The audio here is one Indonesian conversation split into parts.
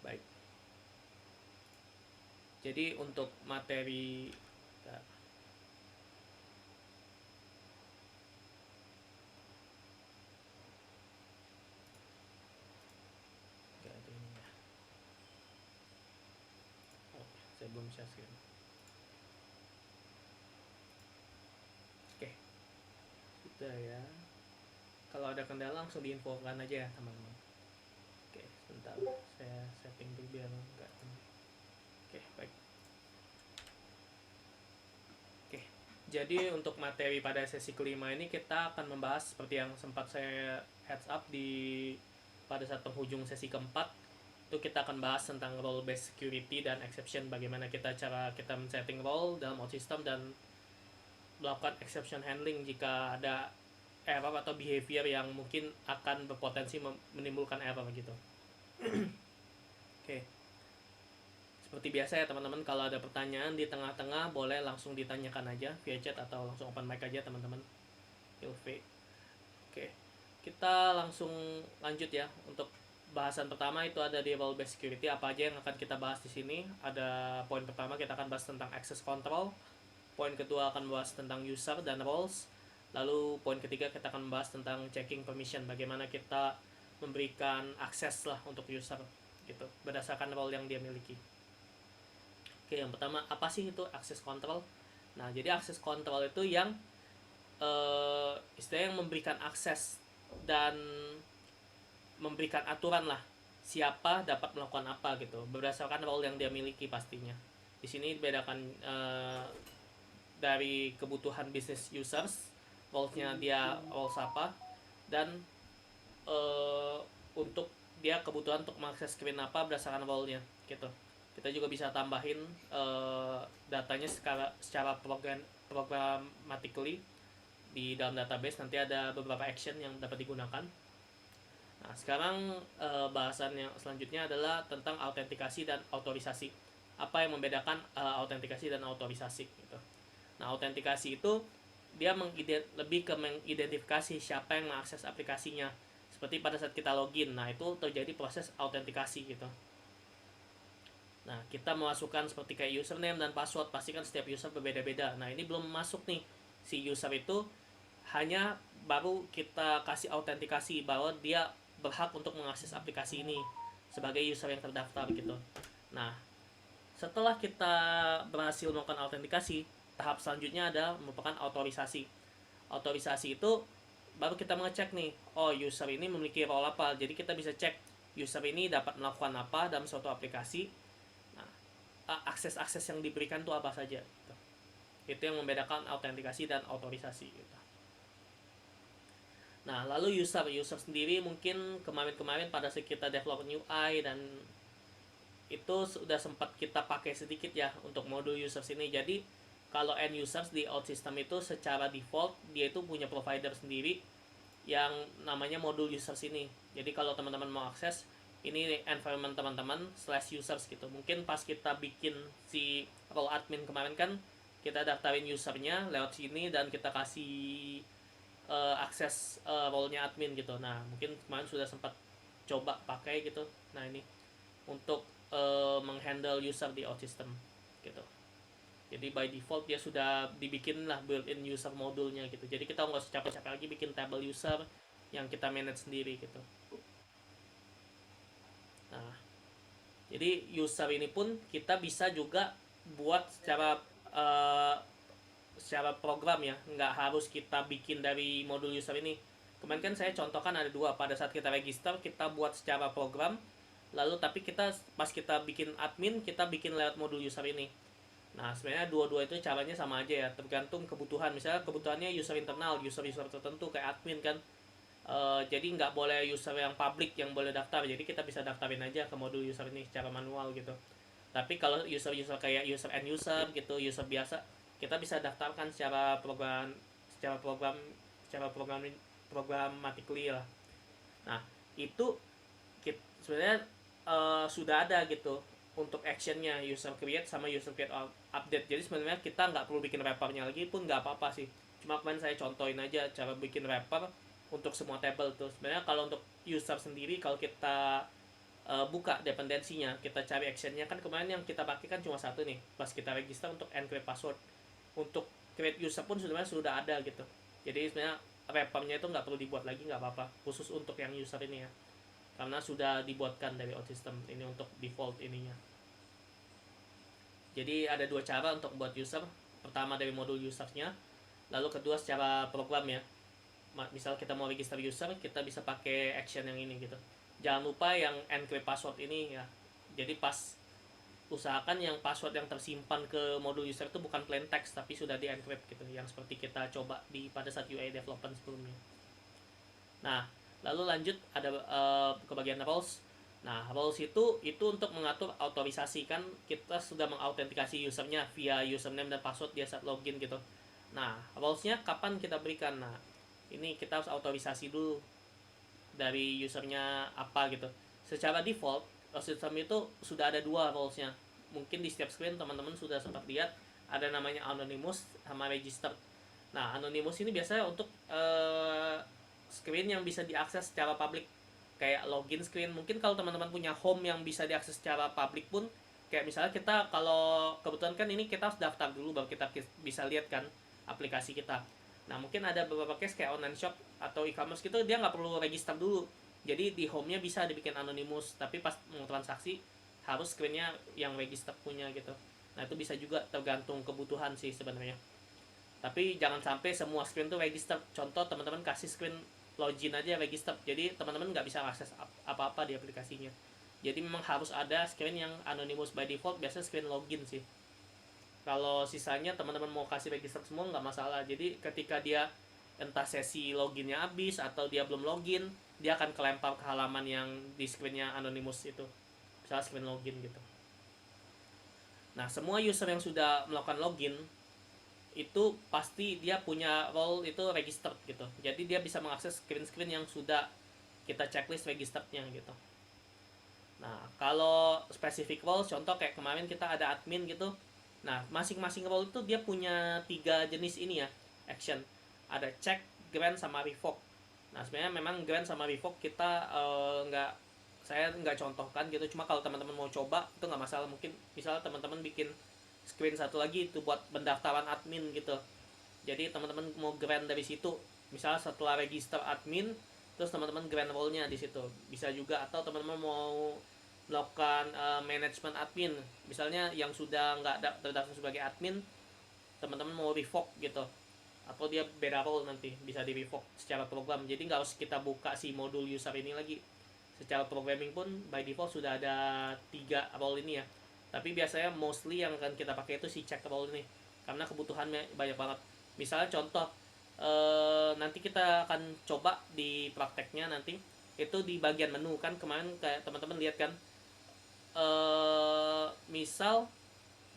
baik. Jadi untuk materi saya belum share screen. Oke, sudah ya. Kalau ada kendala langsung diinfokan aja ya teman-teman. Oke, sebentar saya setting dulu biar enggak. Oke, baik. Oke, jadi untuk materi pada sesi kelima ini kita akan membahas seperti yang sempat saya heads up pada saat penghujung sesi keempat. Itu kita akan bahas tentang role based security dan exception, bagaimana cara kita men-setting role dalam OutSystem dan melakukan exception handling jika ada error atau behavior yang mungkin akan berpotensi menimbulkan error gitu. Oke. Seperti biasa ya teman-teman, kalau ada pertanyaan di tengah-tengah boleh langsung ditanyakan aja via chat atau langsung open mic aja teman-teman. Feel free. Oke. Kita langsung lanjut ya. Untuk bahasan pertama itu ada di role based security. Apa aja yang akan kita bahas di sini? Ada poin pertama kita akan bahas tentang access control. Poin kedua akan bahas tentang user dan roles. Lalu poin ketiga kita akan membahas tentang checking permission, bagaimana kita memberikan akses lah untuk user gitu berdasarkan role yang dia miliki. Oke, yang pertama apa sih itu access control? Nah, jadi access control itu yang istilahnya yang memberikan akses dan memberikan aturan lah siapa dapat melakukan apa gitu berdasarkan role yang dia miliki pastinya. Di sini dibedakan dari kebutuhan business users, role-nya dia roles apa, dan untuk dia kebutuhan untuk mengakses screen apa berdasarkan role-nya gitu. Kita juga bisa tambahin datanya secara programmatically di dalam database. Nanti ada beberapa action yang dapat digunakan. Nah, sekarang bahasan yang selanjutnya adalah tentang autentikasi dan autorisasi. Apa yang membedakan autentikasi dan autorisasi gitu. Nah, autentikasi itu dia lebih ke mengidentifikasi siapa yang mengakses aplikasinya. Seperti pada saat kita login, nah itu terjadi proses autentikasi gitu. Nah, kita memasukkan seperti kayak username dan password, pastikan setiap user berbeda-beda. Nah, ini belum masuk nih. Si user itu hanya baru kita kasih autentikasi bahwa dia berhak untuk mengakses aplikasi ini sebagai user yang terdaftar gitu. Nah, setelah kita berhasil melakukan autentikasi, tahap selanjutnya ada merupakan autorisasi. Autorisasi itu baru kita mengecek nih, oh user ini memiliki role apa. Jadi kita bisa cek user ini dapat melakukan apa dalam suatu aplikasi. Nah, akses-akses yang diberikan itu apa saja gitu. Itu yang membedakan autentikasi dan autorisasi gitu. Nah, lalu user sendiri mungkin kemarin pada saat kita develop new UI dan itu sudah sempat kita pakai sedikit ya untuk modul users ini. Jadi kalau end users di OutSystem itu secara default dia itu punya provider sendiri yang namanya modul users ini. Jadi kalau teman-teman mau akses, ini environment teman-teman /users gitu. Mungkin pas kita bikin si role admin kemarin kan kita daftarin usernya lewat sini dan kita kasih akses role-nya admin gitu. Nah, mungkin kemarin sudah sempat coba pakai gitu. Nah, ini untuk menghandle user di OutSystem gitu. Jadi by default dia sudah dibikin lah built-in user modulnya gitu. Jadi kita nggak usah capek-capek lagi bikin table user yang kita manage sendiri gitu. Nah, jadi user ini pun kita bisa juga buat secara program ya, nggak harus kita bikin dari modul user ini. Kemarin kan saya contohkan ada dua, pada saat kita register kita buat secara program, lalu tapi pas kita bikin admin kita bikin lewat modul user ini. Nah, sebenarnya dua-dua itu caranya sama aja ya, tergantung kebutuhan. Misalnya kebutuhannya user internal, user tertentu kayak admin kan. Jadi nggak boleh user yang public yang boleh daftar. Jadi kita bisa daftarin aja ke modul user ini secara manual gitu. Tapi kalau user kayak user end user gitu, user biasa, kita bisa daftarkan secara program secara programmatically lah. Nah, itu sebenarnya sudah ada gitu untuk actionnya user create sama user create update. Jadi sebenarnya kita nggak perlu bikin wrappernya lagi pun nggak apa-apa sih. Cuma kemarin saya contohin aja cara bikin wrapper untuk semua table tuh. Sebenarnya kalau untuk user sendiri, kalau kita buka dependensinya, kita cari actionnya. Kan kemarin yang kita pakai kan cuma satu nih pas kita register untuk encrypt password. Untuk create user pun sebenarnya sudah ada gitu, jadi sebenarnya webpamnya itu nggak perlu dibuat lagi, nggak apa-apa, khusus untuk yang user ini ya, karena sudah dibuatkan dari OutSystem ini untuk default ininya. Jadi ada dua cara untuk buat user, pertama dari modul usernya, lalu kedua secara program ya. Misal kita mau register user, kita bisa pakai action yang ini gitu. Jangan lupa yang encrypt password ini ya, jadi pas usahakan yang password yang tersimpan ke modul user itu bukan plain text tapi sudah di encrypt gitu, yang seperti kita coba di pada saat UI development sebelumnya. Nah, lalu lanjut ada ke bagian roles. Nah, roles itu untuk mengatur autorisasi, kan kita sudah mengautentikasi usernya via username dan password dia saat login gitu. Nah, rolesnya kapan kita berikan? Nah, ini kita harus autorisasi dulu dari usernya apa gitu. Secara default sistem itu sudah ada dua rolesnya. Mungkin di setiap screen teman-teman sudah sempat lihat ada namanya anonymous sama registered. Nah, anonymous ini biasanya untuk screen yang bisa diakses secara publik, kayak login screen. Mungkin kalau teman-teman punya home yang bisa diakses secara publik pun, kayak misalnya kita kalau kebetulan kan ini kita harus daftar dulu baru kita bisa lihat kan aplikasi kita. Nah, mungkin ada beberapa case kayak online shop atau e-commerce gitu, dia nggak perlu register dulu, jadi di home-nya bisa dibikin anonymous, tapi pas mau transaksi harus screen-nya yang register punya gitu. Nah, itu bisa juga tergantung kebutuhan sih sebenarnya, tapi jangan sampai semua screen tuh register. Contoh teman-teman kasih screen login aja register, jadi teman-teman nggak bisa akses apa-apa di aplikasinya. Jadi memang harus ada screen yang anonymous by default, biasanya screen login sih. Kalau sisanya teman-teman mau kasih register semua nggak masalah, jadi ketika dia entah sesi loginnya habis atau dia belum login, dia akan kelempar ke halaman yang di screennya anonymous itu, misalnya screen login gitu. Nah, semua user yang sudah melakukan login itu pasti dia punya role itu registered gitu, jadi dia bisa mengakses screen-screen yang sudah kita checklist registerednya gitu. Nah, kalau spesifik role, contoh kayak kemarin kita ada admin gitu. Nah, masing-masing role itu dia punya 3 jenis ini ya, action. Ada check, grant, sama revoke. Nah, sebenarnya memang grant sama revoke kita saya nggak contohkan gitu. Cuma kalau teman-teman mau coba itu nggak masalah. Mungkin misalnya teman-teman bikin screen satu lagi itu buat pendaftaran admin gitu. Jadi teman-teman mau grant dari situ. Misalnya setelah register admin, terus teman-teman grant role-nya di situ. Bisa juga, atau teman-teman mau melakukan manajemen admin, misalnya yang sudah nggak terdaftar sebagai admin, teman-teman mau revoke gitu, atau dia beda role, nanti bisa di revoke secara program. Jadi nggak harus kita buka si modul user ini lagi. Secara programming pun by default sudah ada 3 role ini ya, tapi biasanya mostly yang akan kita pakai itu si check role ini karena kebutuhannya banyak banget. Misalnya contoh nanti kita akan coba di prakteknya nanti, itu di bagian menu kan kemarin kayak teman-teman lihat kan, misal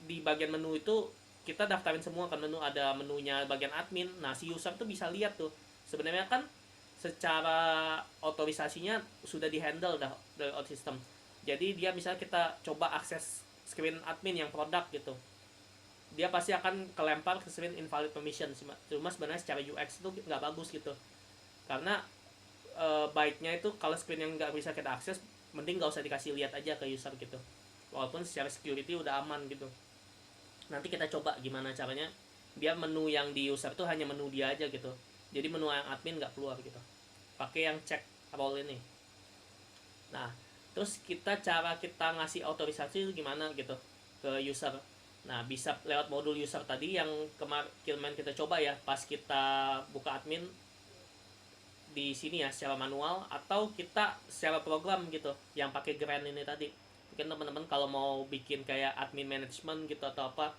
di bagian menu itu kita daftarin semua kan, menu ada menunya bagian admin. Nah, si user tuh bisa lihat tuh sebenarnya kan secara otorisasinya sudah dihandle dah dari OutSystem. Jadi dia misalnya kita coba akses screen admin yang produk gitu, dia pasti akan kelempar ke screen invalid permission. Cuma sebenarnya secara UX itu nggak bagus gitu, karena baiknya itu kalau screen yang nggak bisa kita akses, mending nggak usah dikasih lihat aja ke user gitu, walaupun secara security udah aman gitu. Nanti kita coba gimana caranya biar menu yang di user itu hanya menu dia aja gitu, jadi menu yang admin nggak keluar gitu, pakai yang check role ini. Nah, terus cara kita ngasih otorisasi itu gimana gitu ke user. Nah, bisa lewat modul user tadi yang kemarin kita coba ya, pas kita buka admin di sini ya secara manual, atau kita secara program gitu yang pakai grant ini tadi. Mungkin teman-teman kalau mau bikin kayak admin management gitu atau apa,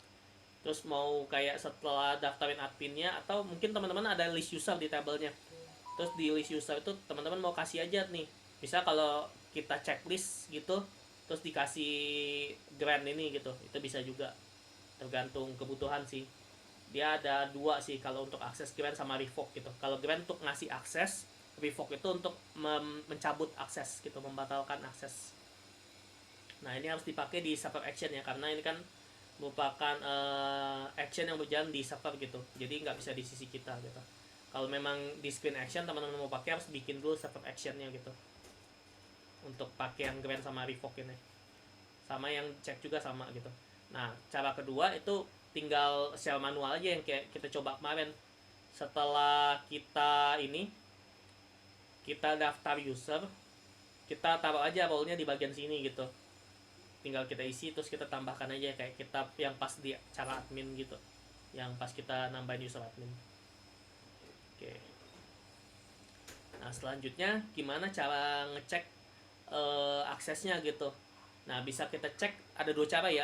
terus mau kayak setelah daftarin adminnya, atau mungkin teman-teman ada list user di tabelnya, terus di list user itu teman-teman mau kasih aja nih, misal kalau kita checklist gitu terus dikasih grant ini gitu, itu bisa juga, tergantung kebutuhan sih. Dia ada 2 sih kalau untuk akses, grant sama revoke gitu. Kalau grant untuk ngasih akses, revoke itu untuk mencabut akses gitu, membatalkan akses. Nah, ini harus dipakai di server action ya, karena ini kan merupakan action yang berjalan di server gitu, jadi nggak bisa di sisi kita gitu. Kalau memang di screen action teman-teman mau pakai, harus bikin dulu server actionnya gitu untuk pakai yang grant sama revoke ini, sama yang check juga sama gitu. Nah, cara kedua itu tinggal secara manual aja yang kayak kita coba kemarin. Setelah kita daftar user, kita taruh aja role-nya di bagian sini gitu, tinggal kita isi terus kita tambahkan aja kayak kita yang pas di cara admin gitu, yang pas kita nambahin user admin. Oke. Nah, selanjutnya gimana cara ngecek aksesnya gitu. Nah, bisa kita cek ada dua cara ya.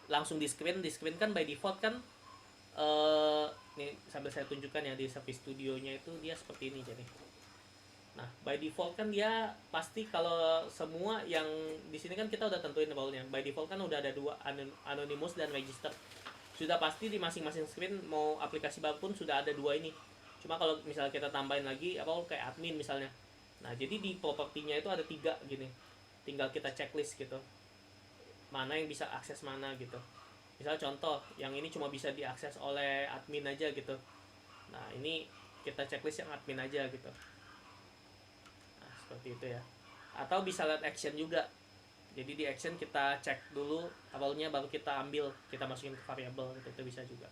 Langsung di screen kan by default kan nih sambil saya tunjukkan ya di Service Studio-nya itu dia seperti ini jadi. Nah, by default kan dia pasti kalau semua yang di sini kan kita udah tentuin role-nya. By default kan udah ada dua, anonymous dan register. Sudah pasti di masing-masing screen mau aplikasi baru pun sudah ada dua ini. Cuma kalau misalnya kita tambahin lagi role kayak admin misalnya. Nah, jadi di propertinya itu ada 3 gini. Tinggal kita checklist gitu. Mana yang bisa akses mana gitu. Misal contoh, yang ini cuma bisa diakses oleh admin aja gitu. Nah, ini kita checklist yang admin aja gitu. Seperti itu ya. Atau bisa lihat action juga, jadi di action kita cek dulu awalnya baru kita ambil, kita masukin ke variable gitu, itu bisa juga.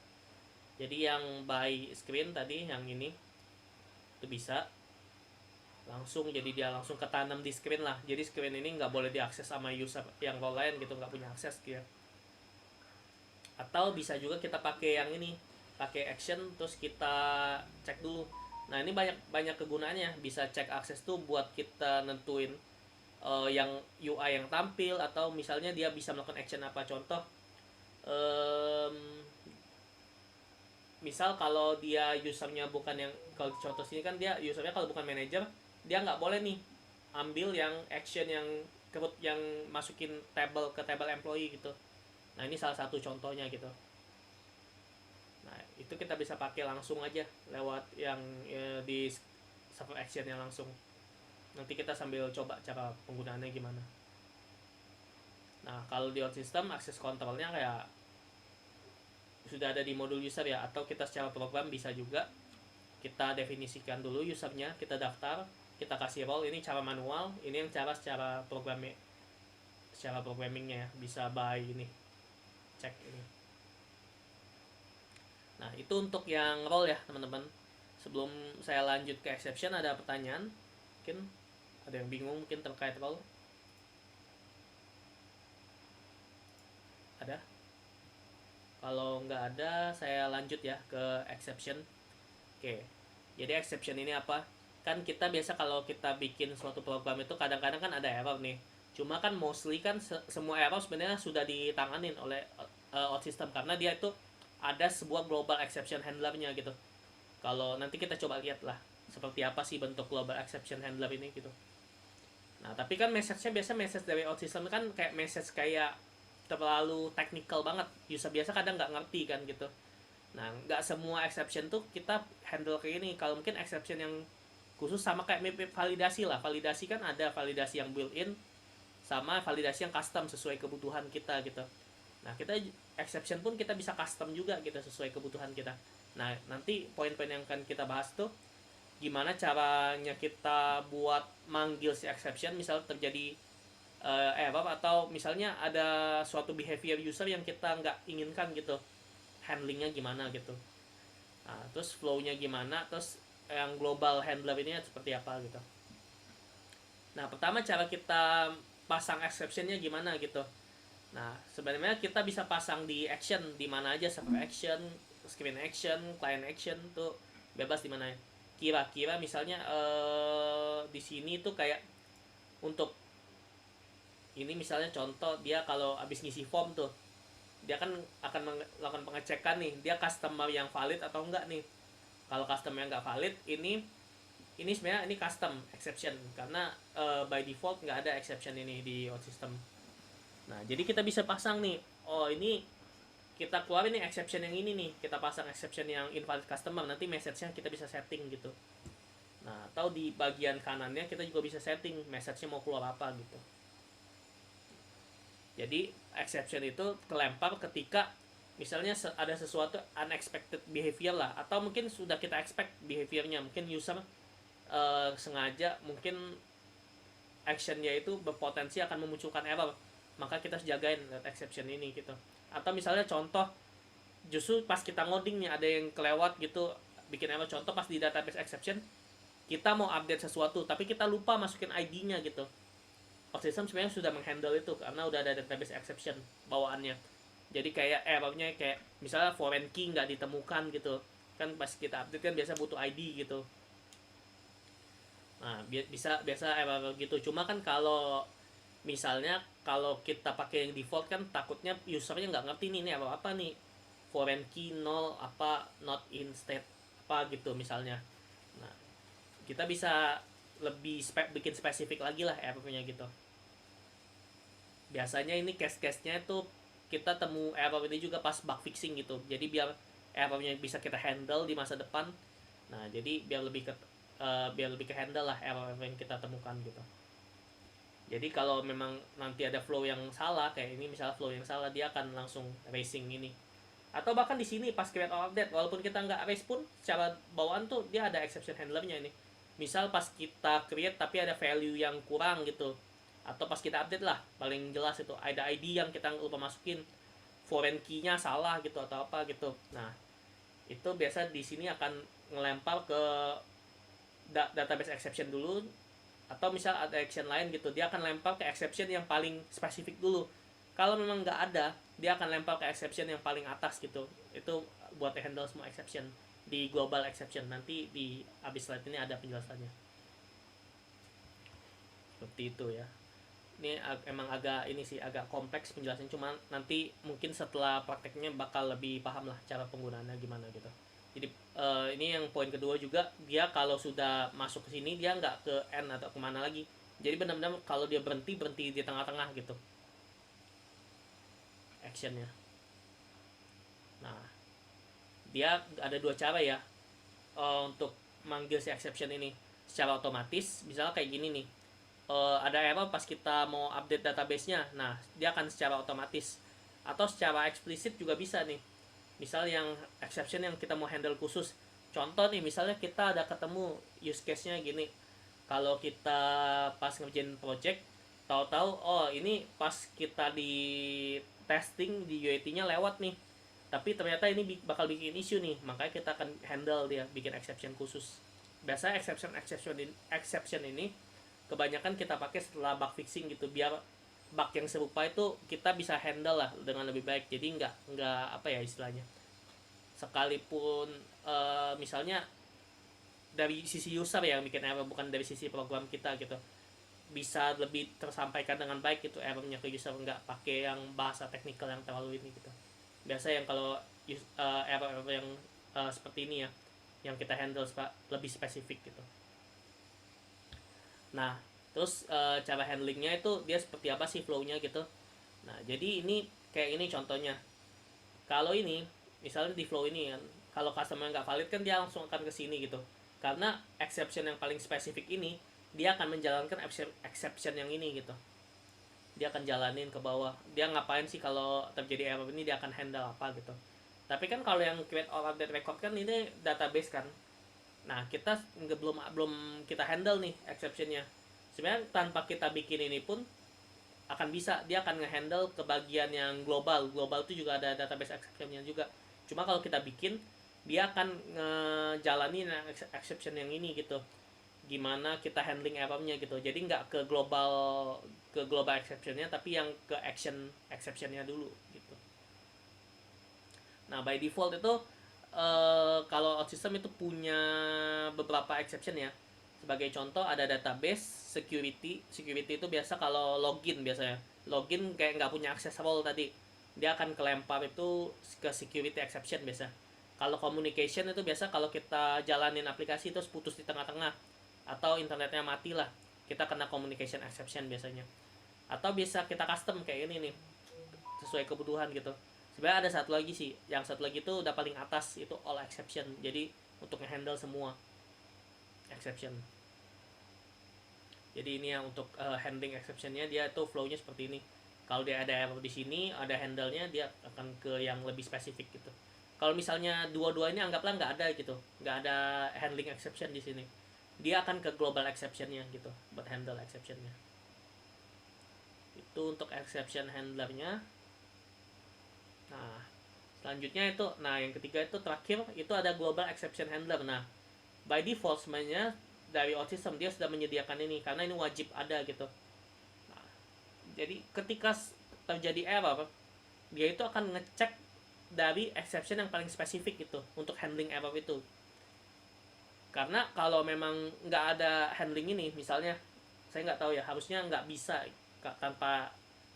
Jadi yang by screen tadi yang ini itu bisa langsung, jadi dia langsung ketanam di screen lah, jadi screen ini nggak boleh diakses sama user yang role lain gitu, nggak punya akses gitu. Atau bisa juga kita pakai yang ini, pakai action terus kita cek dulu. Nah, ini banyak kegunaannya. Bisa cek akses tuh buat kita nentuin yang UI yang tampil, atau misalnya dia bisa melakukan action apa. Contoh, misal kalau dia usernya bukan yang, kalau contoh sini kan dia usernya kalau bukan manager, dia nggak boleh nih ambil yang action yang masukin table ke table employee gitu. Nah, ini salah satu contohnya gitu. Nah, itu kita bisa pakai langsung aja lewat yang di server actionnya langsung. Nanti kita sambil coba cara penggunaannya gimana. Nah, kalau di OutSystem akses kontrolnya kayak sudah ada di modul user ya, atau kita secara program bisa juga. Kita definisikan dulu usernya, kita daftar, kita kasih role, ini cara manual, ini yang cara secara programmingnya ya, bisa by ini cek ini. Nah, itu untuk yang role ya teman-teman. Sebelum saya lanjut ke exception, ada pertanyaan? Mungkin ada yang bingung mungkin terkait role? Ada? Kalau nggak ada, saya lanjut ya ke exception. Oke, jadi exception ini apa? Kan kita biasa kalau kita bikin suatu program itu kadang-kadang kan ada error nih. Cuma kan mostly kan semua error sebenarnya sudah ditanganin oleh OutSystem, karena dia itu ada sebuah global exception handlernya gitu. Kalau nanti kita coba lihat lah seperti apa sih bentuk global exception handler ini gitu. Nah, tapi kan message-nya biasa message dari OutSystem kan kayak message kayak terlalu technical banget. User biasa kadang nggak ngerti kan gitu. Nah, nggak semua exception tuh kita handle kayak ini. Kalau mungkin exception yang khusus sama kayak validasi lah. Validasi kan ada validasi yang built-in sama validasi yang custom sesuai kebutuhan kita gitu. Nah, kita exception pun kita bisa custom juga gitu sesuai kebutuhan kita. Nah, nanti poin-poin yang akan kita bahas tuh gimana caranya kita buat manggil si exception misal terjadi error, atau misalnya ada suatu behavior user yang kita nggak inginkan gitu, handlingnya gimana gitu. Nah, terus flow-nya gimana, terus yang global handler ini seperti apa gitu. Nah, pertama cara kita pasang exception-nya gimana gitu. Nah, sebenarnya kita bisa pasang di action di mana aja, server action, screen action, client action tuh bebas di mana. Kira-kira misalnya di sini tuh kayak untuk ini misalnya contoh dia kalau habis ngisi form tuh dia kan akan melakukan pengecekan nih, dia customer yang valid atau enggak nih. Kalau customer yang enggak valid, ini sebenarnya ini custom exception karena by default nggak ada exception ini di OutSystem. Nah, jadi kita bisa pasang nih, oh ini kita keluarin nih exception yang ini nih, kita pasang exception yang invalid customer, nanti message-nya kita bisa setting gitu. Nah, atau di bagian kanannya kita juga bisa setting message-nya mau keluar apa gitu. Jadi exception itu kelempar ketika misalnya ada sesuatu unexpected behavior lah, atau mungkin sudah kita expect behaviornya, mungkin user sengaja mungkin actionnya itu berpotensi akan memunculkan error, maka kita harus jagain that exception ini gitu. Atau misalnya contoh, justru pas kita ngoding nih ada yang kelewat gitu, bikin error. Contoh pas di database exception kita mau update sesuatu tapi kita lupa masukin ID-nya gitu. OutSystem sebenarnya sudah menghandle itu karena udah ada database exception bawaannya. Jadi kayak errornya kayak misalnya foreign key nggak ditemukan gitu kan, pas kita update kan biasa butuh ID gitu. Nah bisa biasa error gitu. Cuma kan kalau misalnya kalau kita pakai yang default kan takutnya usernya nggak ngerti nih ini apa nih, foreign key 0 apa, not in state apa gitu misalnya. Nah kita bisa lebih bikin spesifik lagi lah errornya gitu. Biasanya ini case-case-nya itu kita temu error ini juga pas bug fixing gitu, jadi biar errornya bisa kita handle di masa depan. Nah jadi biar lebih ke handle lah error yang kita temukan gitu. Jadi kalau memang nanti ada flow yang salah kayak ini, misalnya flow yang salah, dia akan langsung racing ini. Atau bahkan di sini pas create or update, walaupun kita nggak race pun secara bawaan tuh dia ada exception handlernya ini. Misal pas kita create tapi ada value yang kurang gitu, atau pas kita update lah paling jelas itu ada ID yang kita lupa masukin, foreign key-nya salah gitu atau apa gitu. Nah itu biasa di sini akan ngelempar ke database exception dulu, atau misal ada action lain gitu dia akan lempar ke exception yang paling spesifik dulu. Kalau memang nggak ada dia akan lempar ke exception yang paling atas gitu. Itu buat handle semua exception di global exception. Nanti di abis slide ini ada penjelasannya seperti itu ya. Ini emang agak ini sih agak kompleks penjelasannya, cuma nanti mungkin setelah prakteknya bakal lebih paham lah cara penggunaannya gimana gitu. Jadi ini yang poin kedua juga, dia kalau sudah masuk ke sini dia nggak ke end atau kemana lagi. Jadi benar-benar kalau dia berhenti di tengah-tengah gitu actionnya. Nah dia ada dua cara ya untuk manggil si exception ini secara otomatis. Misalnya kayak gini nih, ada error pas kita mau update database-nya, nah dia akan secara otomatis. Atau secara eksplisit juga bisa nih, misal yang exception yang kita mau handle khusus. Contoh nih misalnya kita ada ketemu use case-nya gini, kalau kita pas ngerjain project tahu-tahu oh ini pas kita di testing di UAT-nya lewat nih, tapi ternyata ini bakal bikin issue nih, makanya kita akan handle dia bikin exception khusus. Biasa exception ini kebanyakan kita pakai setelah bug fixing gitu, biar bug yang serupa itu kita bisa handle lah dengan lebih baik. Jadi nggak apa ya istilahnya, sekalipun misalnya dari sisi user yang bikin error bukan dari sisi program kita gitu, bisa lebih tersampaikan dengan baik gitu errornya ke user, nggak pakai yang bahasa teknikal yang terlalu ini gitu. Biasa yang kalau error yang seperti ini ya yang kita handle lebih spesifik gitu. Nah terus cara handlingnya itu dia seperti apa sih flow-nya gitu. Nah jadi ini kayak ini contohnya. Kalau ini misalnya di flow ini kan, kalau customer nggak valid kan dia langsung akan ke sini gitu, karena exception yang paling spesifik ini dia akan menjalankan exception yang ini gitu. Dia akan jalanin ke bawah, dia ngapain sih kalau terjadi error ini, dia akan handle apa gitu. Tapi kan kalau yang create or update record kan ini database kan, nah kita belum kita handle nih exceptionnya. Sebenarnya tanpa kita bikin ini pun akan bisa, dia akan ngehandle ke bagian yang global itu juga ada database exceptionnya juga. Cuma kalau kita bikin dia akan ngejalanin exception yang ini gitu, gimana kita handling errornya gitu. Jadi nggak ke global exceptionnya, tapi yang ke exceptionnya dulu gitu. Nah by default itu kalau OutSystem itu punya beberapa exception ya. Sebagai contoh ada database, security itu biasa kalau login, biasanya login kayak nggak punya akses role tadi, dia akan kelempar itu ke security exception biasa. Kalau communication itu biasa kalau kita jalanin aplikasi terus putus di tengah-tengah atau internetnya mati lah, kita kena communication exception biasanya. Atau bisa kita custom kayak ini nih, sesuai kebutuhan gitu. Sebenarnya ada satu lagi sih, yang satu lagi itu udah paling atas, itu all exception, jadi untuk ngehandle semua exception. Jadi ini yang untuk handling exceptionnya, dia tuh flownya seperti ini. Kalau dia ada error di sini, ada handle-nya, dia akan ke yang lebih spesifik gitu. Kalau misalnya dua-duanya anggaplah nggak ada gitu, nggak ada handling exception di sini, dia akan ke global exceptionnya gitu buat handle exceptionnya. Itu untuk exception handlernya. Nah, selanjutnya itu, nah yang ketiga itu terakhir itu ada global exception handler. Nah, by default sebenarnya dari OutSystem dia sudah menyediakan ini karena ini wajib ada gitu. Nah, jadi ketika terjadi error, dia itu akan ngecek dari exception yang paling spesifik itu untuk handling error itu. Karena kalau memang nggak ada handling ini, misalnya saya nggak tahu ya, harusnya nggak bisa tanpa,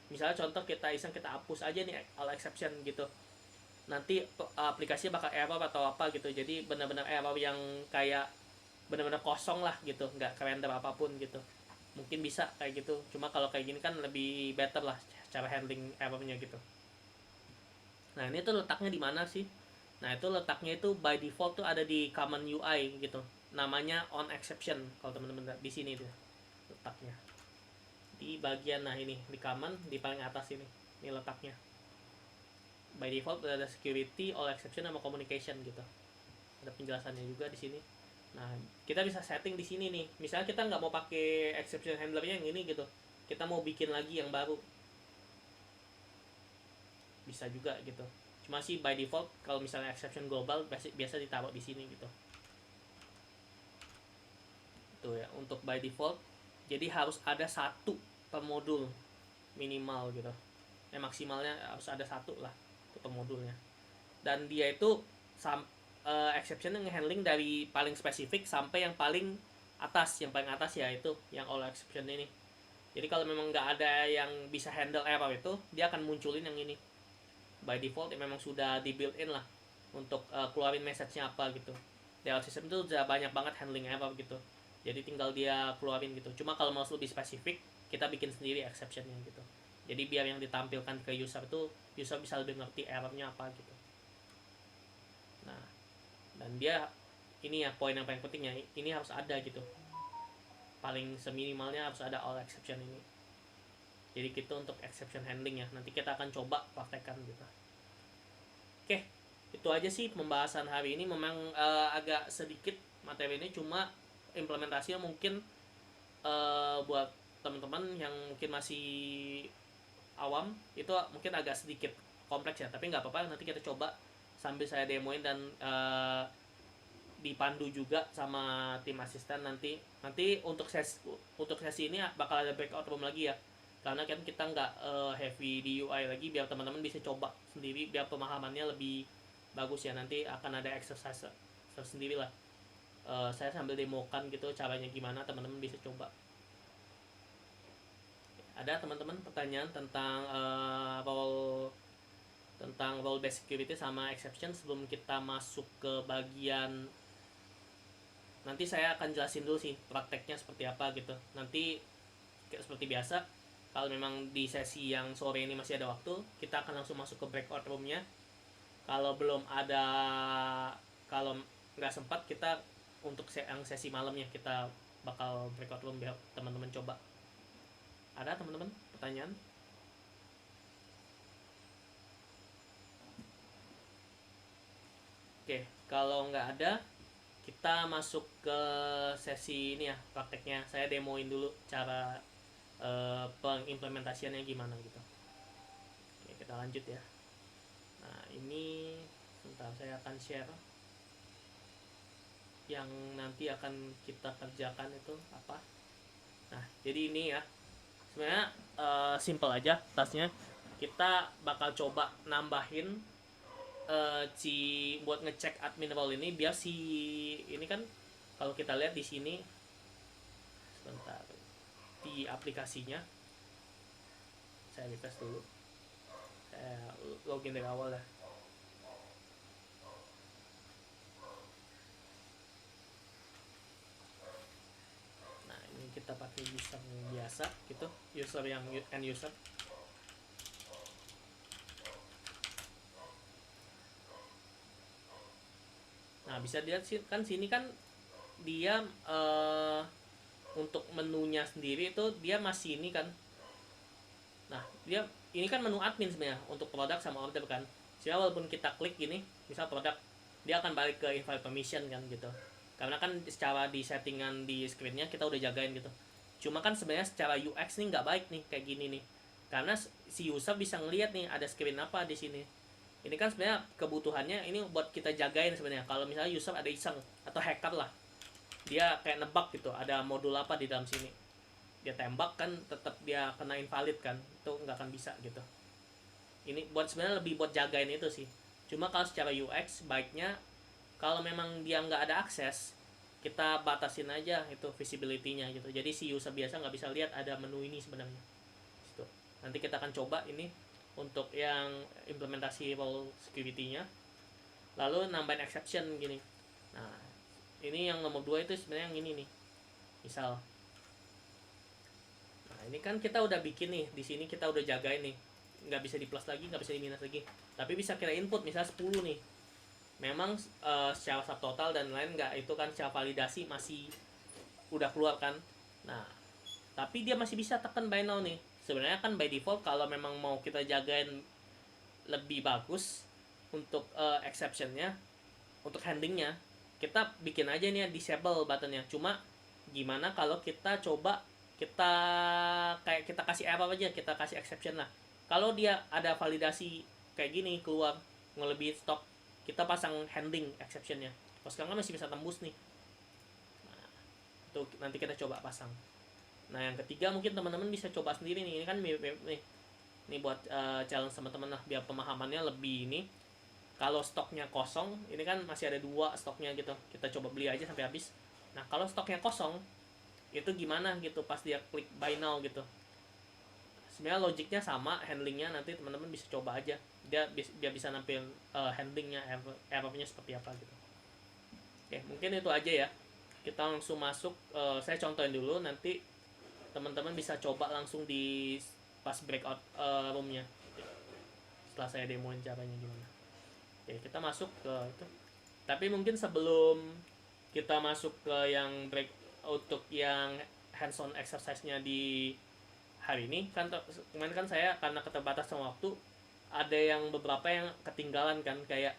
misalnya contoh kita iseng kita hapus aja nih all exception gitu, nanti aplikasi bakal error atau apa gitu. Jadi benar-benar error yang kayak benar-benar kosong lah gitu, nggak render apapun gitu. Mungkin bisa kayak gitu, cuma kalau kayak gini kan lebih better lah cara handling errornya gitu. Nah ini tuh letaknya di mana sih? Nah itu letaknya itu by default tuh ada di common UI gitu. Namanya on exception kalau teman-teman di sini tuh letaknya. Di bagian, nah ini di common di paling atas ini. Ini letaknya. By default ada security, all exception sama communication gitu. Ada penjelasannya juga di sini. Nah, kita bisa setting di sini nih. Misalnya kita nggak mau pakai exception handlernya yang ini gitu. Kita mau bikin lagi yang baru. Bisa juga gitu. Cuma sih by default kalau misalnya exception global biasa ditaruh di sini gitu. Itu ya untuk by default. Jadi harus ada satu per modul minimal gitu. Maksimalnya harus ada satu lah per modulnya. Dan dia itu exception yang handling dari paling spesifik sampai yang paling atas. Yang paling atas ya itu yang all exception ini. Jadi kalau memang nggak ada yang bisa handle error itu, dia akan munculin yang ini. By default ya memang sudah di built in lah untuk keluarin message-nya apa gitu. Di system itu udah banyak banget handling error gitu. Jadi tinggal dia keluarin gitu. Cuma kalau mau lebih spesifik, kita bikin sendiri exception-nya gitu. Jadi biar yang ditampilkan ke user itu user bisa lebih ngerti error-nya apa gitu. Nah, dan dia ini ya poin yang paling penting ya, ini harus ada gitu. Paling seminimalnya harus ada all exception ini. Jadi kita untuk exception handling ya, nanti kita akan coba praktekkan gitu. Oke, itu aja sih pembahasan hari ini. Memang agak sedikit materi ini, cuma implementasinya mungkin buat teman-teman yang mungkin masih awam itu mungkin agak sedikit kompleks ya, tapi nggak apa-apa, nanti kita coba sambil saya demoin dan dipandu juga sama tim asisten nanti untuk sesi ini bakal ada breakout room lagi ya, karena kan kita nggak heavy di UI lagi, biar teman-teman bisa coba sendiri biar pemahamannya lebih bagus ya. Nanti akan ada exercise sendiri lah, saya sambil demokan gitu caranya gimana, teman-teman bisa coba. Ada teman-teman pertanyaan tentang role based security sama exception sebelum kita masuk ke bagian. Nanti saya akan jelasin dulu sih prakteknya seperti apa gitu. Nanti seperti biasa, kalau memang di sesi yang sore ini masih ada waktu, kita akan langsung masuk ke breakout roomnya. Kalau belum ada, kalau nggak sempat, kita untuk yang sesi malamnya kita bakal breakout room biar teman-teman coba. Ada teman-teman pertanyaan? Oke, kalau nggak ada, kita masuk ke sesi ini ya, prakteknya. Saya demoin dulu cara pengimplementasiannya gimana gitu. Oke, kita lanjut ya. Nah, ini sebentar saya akan share yang nanti akan kita kerjakan itu apa. Nah, jadi ini ya, sebenarnya simple aja tasnya. Kita bakal coba nambahin buat ngecek admin role ini, biar si ini kan kalau kita lihat di sini sebentar di aplikasinya, saya refresh dulu, saya login dari awal lah. Nah ini kita pakai user yang biasa gitu, user yang end user. Nah bisa dilihat kan sini kan dia untuk menunya sendiri itu dia masih ini kan. Nah dia ini kan menu admin sebenarnya untuk produk sama order kan. Jadi walaupun kita klik gini, misal produk, dia akan balik ke invite permission kan gitu. Karena kan secara di settingan di screennya kita udah jagain gitu. Cuma kan sebenarnya secara UX nih nggak baik nih kayak gini nih. karena si user bisa ngelihat nih ada screen apa di sini. Ini kan sebenarnya kebutuhannya ini buat kita jagain sebenarnya. Kalau misalnya user ada iseng atau hacker lah, dia kayak nebak gitu ada modul apa di dalam sini, dia tembak kan tetap dia kena invalid kan, itu nggak akan bisa gitu. Ini buat sebenarnya lebih buat jagain itu sih. Cuma kalau secara UX baiknya kalau memang dia nggak ada akses, kita batasin aja itu visibility-nya gitu, jadi si user biasa nggak bisa lihat ada menu ini sebenarnya gitu. Nanti kita akan coba ini untuk yang implementasi role security-nya, lalu nambahin exception gini. Nah ini yang nomor 2 itu sebenarnya yang ini nih, misal nah ini kan kita udah bikin nih, di sini kita udah jagain nih, nggak bisa di plus lagi, nggak bisa di minus lagi, tapi bisa kita input misalnya 10 nih. Memang secara subtotal dan lain nggak, itu kan secara validasi masih udah keluar kan. Nah tapi dia masih bisa tekan by now nih. Sebenarnya kan by default kalau memang mau kita jagain lebih bagus untuk exceptionnya, untuk handlingnya, kita bikin aja nih disable buttonnya. Cuma gimana kalau kita coba kita kayak kita kasih error aja, kita kasih exception lah. Kalau dia ada validasi kayak gini keluar ngelebihi stok, kita pasang handling exceptionnya. Kalau sekarang kan masih bisa tembus nih. Nah, itu nanti kita coba pasang. Nah yang ketiga mungkin teman-teman bisa coba sendiri nih. Ini kan nih, ini buat challenge teman-teman lah biar pemahamannya lebih ini. Kalau stoknya kosong, ini kan masih ada 2 stoknya gitu, kita coba beli aja sampai habis. Nah kalau stoknya kosong, itu gimana gitu pas dia klik buy now gitu. Sebenarnya logiknya sama, handlingnya nanti teman-teman bisa coba aja, dia bisa nampil handlingnya, errornya seperti apa gitu. Oke mungkin itu aja ya, kita langsung masuk. Saya contohin dulu, nanti teman-teman bisa coba langsung di pas breakout roomnya setelah saya demoin caranya gimana. Oke kita masuk ke itu, tapi mungkin sebelum kita masuk ke yang break untuk yang hands on exercise-nya di hari ini kan, kemarin kan saya karena keterbatasan waktu ada yang beberapa yang ketinggalan kan, kayak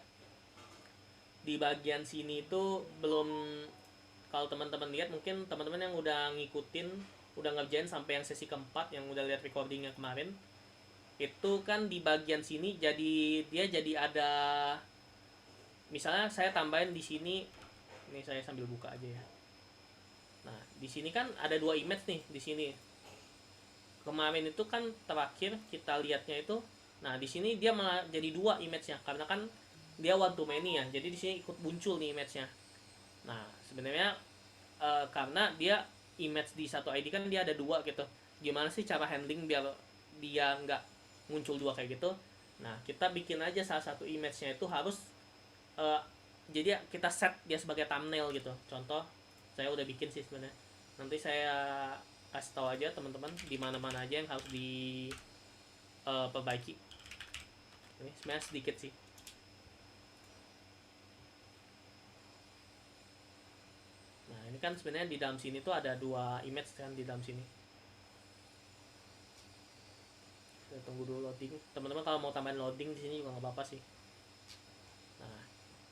di bagian sini itu belum. Kalau teman-teman lihat, mungkin teman-teman yang udah ngikutin, udah ngerjain sampai yang sesi keempat, yang udah lihat recordingnya kemarin, itu kan di bagian sini jadi dia jadi ada, misalnya saya tambahin di sini, ini saya sambil buka aja ya. Nah di sini kan ada 2 image nih di sini. Kemarin itu kan terakhir kita lihatnya itu, nah di sini dia malah jadi 2 image-nya karena kan dia one to many ya, jadi di sini ikut muncul nih image-nya. Nah sebenarnya karena dia image di satu ID kan dia ada 2 gitu, gimana sih cara handling biar dia nggak muncul 2 kayak gitu. Nah kita bikin aja salah satu image-nya itu harus uh, jadi kita set dia sebagai thumbnail gitu. Contoh saya udah bikin sih sebenarnya, nanti saya kasih tahu aja teman-teman di mana-mana aja yang harus diperbaiki. Ini sebenarnya sedikit sih. Nah ini kan sebenarnya di dalam sini tuh ada 2 image kan di dalam sini. Kita tunggu dulu loading. Teman-teman kalau mau tambahin loading di sini juga nggak apa-apa sih. Nah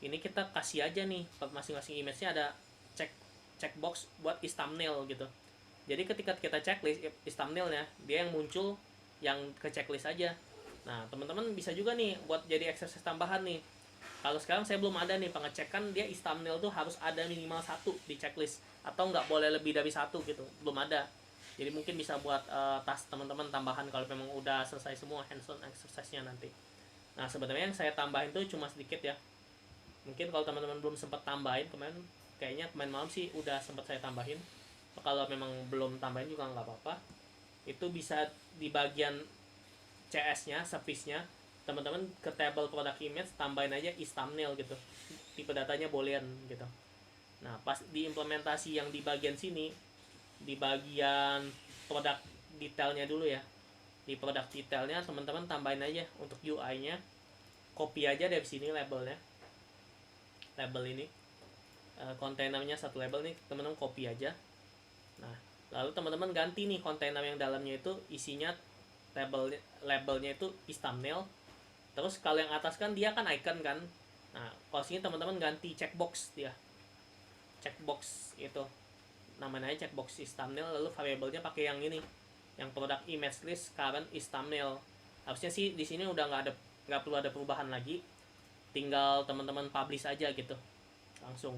ini kita kasih aja nih masing-masing image-nya ada checkbox buat is thumbnail gitu. Jadi ketika kita checklist is thumbnailnya, dia yang muncul yang ke checklist aja. Nah teman-teman bisa juga nih buat jadi exercise tambahan nih. Kalau sekarang saya belum ada nih pengecekan dia is thumbnail tuh harus ada minimal 1 di checklist, atau nggak boleh lebih dari 1 gitu, belum ada. Jadi mungkin bisa buat task teman-teman tambahan kalau memang udah selesai semua hands-on exercise-nya nanti. Nah sebenarnya yang saya tambahin tuh cuma sedikit ya. Mungkin kalau teman-teman belum sempat tambahin kemarin, kayaknya kemarin malam sih udah sempat saya tambahin. Kalau memang belum tambahin juga nggak apa-apa. Itu bisa di bagian CS-nya, service-nya, teman-teman ke table product image tambahin aja is thumbnail gitu. Tipe datanya boolean gitu. Nah, pas diimplementasi yang di bagian sini, di bagian product detailnya dulu ya. Di product detailnya teman-teman tambahin aja untuk UI-nya. Copy aja dari sini labelnya. Label ini kontainernya satu label nih, teman-teman copy aja. Nah, lalu teman-teman ganti nih kontainer yang dalamnya itu isinya labelnya itu is thumbnail. Terus kalau yang atas kan dia kan icon kan. Nah, kalau sini teman-teman ganti checkbox dia. Checkbox itu namanya checkbox is thumbnail, lalu variabelnya pakai yang ini. yang produk image list current is thumbnail. Harusnya sih di sini udah nggak perlu ada perubahan lagi, tinggal teman-teman publish aja gitu langsung.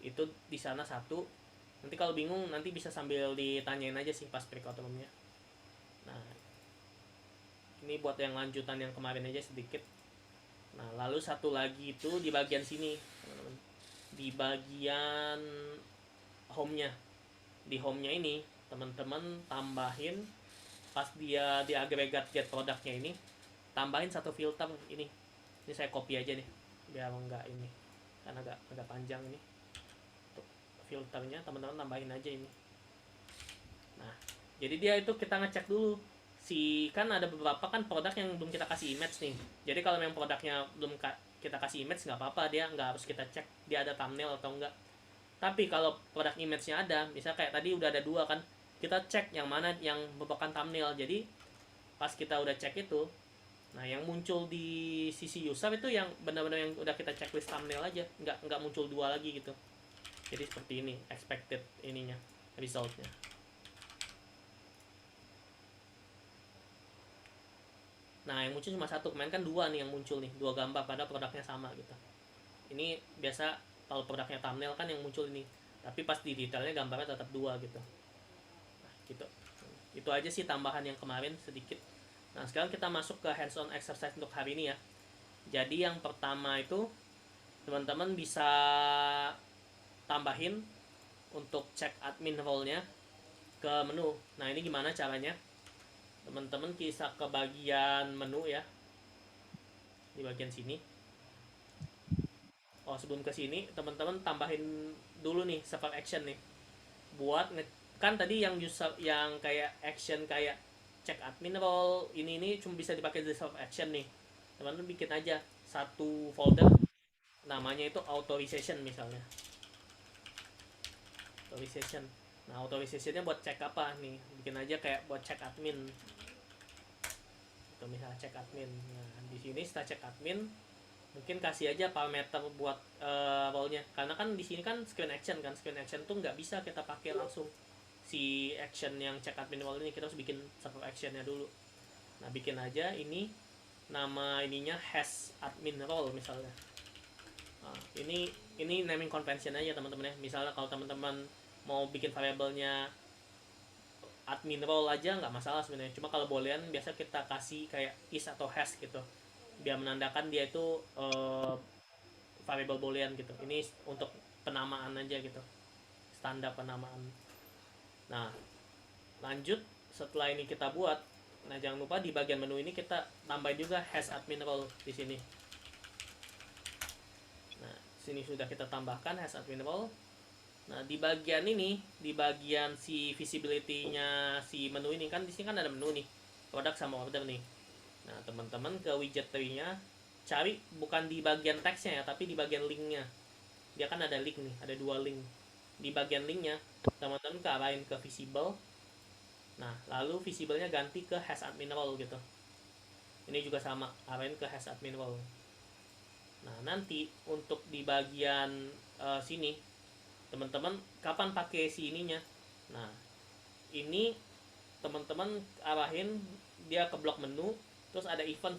Itu di sana satu. Nanti kalau bingung nanti bisa sambil ditanyain aja sih pas breakout roomnya. Nah, ini buat yang lanjutan yang kemarin aja sedikit. Nah, lalu satu lagi itu di bagian sini, teman-teman. Di bagian home-nya. Di home-nya ini, teman-teman tambahin pas dia di agregat get produknya ini, tambahin satu filter ini. Ini saya copy aja nih, biar enggak ini. Karena agak panjang ini. Untuk filternya teman-teman tambahin aja ini. Nah, jadi dia itu kita ngecek dulu kan ada beberapa kan produk yang belum kita kasih image nih. Jadi kalau memang produknya belum kita kasih image nggak apa-apa, dia nggak harus kita cek dia ada thumbnail atau enggak. Tapi kalau produk image-nya ada, misal kayak tadi udah ada 2 kan, kita cek yang mana yang merupakan thumbnail. Jadi pas kita udah cek itu, nah yang muncul di sisi user itu yang benar-benar yang udah kita checklist thumbnail aja, nggak muncul 2 lagi gitu. Jadi seperti ini expected ininya resultnya. Nah yang muncul cuma satu, kemarin kan 2 nih yang muncul nih, 2 gambar pada produknya sama gitu. Ini biasa kalau produknya thumbnail kan yang muncul ini, tapi pas di detailnya gambarnya tetap 2 gitu. Nah gitu, itu aja sih tambahan yang kemarin sedikit. Nah sekarang kita masuk ke hands on exercise untuk hari ini ya. Jadi yang pertama itu teman-teman bisa tambahin untuk cek admin role-nya ke menu. Nah ini gimana caranya? Teman-teman bisa ke bagian menu ya, di bagian sini. Oh sebelum ke sini teman-teman tambahin dulu nih server action nih, buat kan tadi yang user yang kayak action kayak check admin role ini cuma bisa dipakai di server action nih. Teman-teman bikin aja satu folder namanya itu authorization misalnya, authorization. Nah authorizationnya buat cek apa nih, bikin aja kayak buat cek admin atau misalnya cek admin. Nah di sini setelah cek admin mungkin kasih aja parameter buat role-nya, karena kan di sini kan screen action kan, screen action tuh nggak bisa kita pakai langsung si action yang check admin role ini, kita harus bikin server actionnya dulu. Nah bikin aja ini nama ininya has admin role misalnya. Nah, ini naming convention aja teman-teman ya. Misalnya kalau teman-teman mau bikin variabelnya admin role aja nggak masalah sebenarnya, cuma kalau boolean biasa kita kasih kayak is atau has gitu, biar menandakan dia itu variable boolean gitu. Ini untuk penamaan aja gitu, standar penamaan. Nah lanjut setelah ini kita buat, nah jangan lupa di bagian menu ini kita tambahin juga has admin role di sini. Nah sini sudah kita tambahkan has admin role. Nah di bagian ini, di bagian si visibility-nya si menu ini kan, di sini kan ada menu nih, produk sama order nih. Nah teman-teman ke widget tree-nya cari bukan di bagian teksnya ya, tapi di bagian linknya. Dia kan ada link nih, ada 2 link. Di bagian linknya teman-teman ke arahin ke visible. Nah lalu visible-nya ganti ke has admin role gitu. Ini juga sama, arahin ke has admin role. Nah nanti untuk di bagian sini teman-teman kapan pakai si ininya. Nah ini teman-teman arahin dia ke blok menu, terus ada event,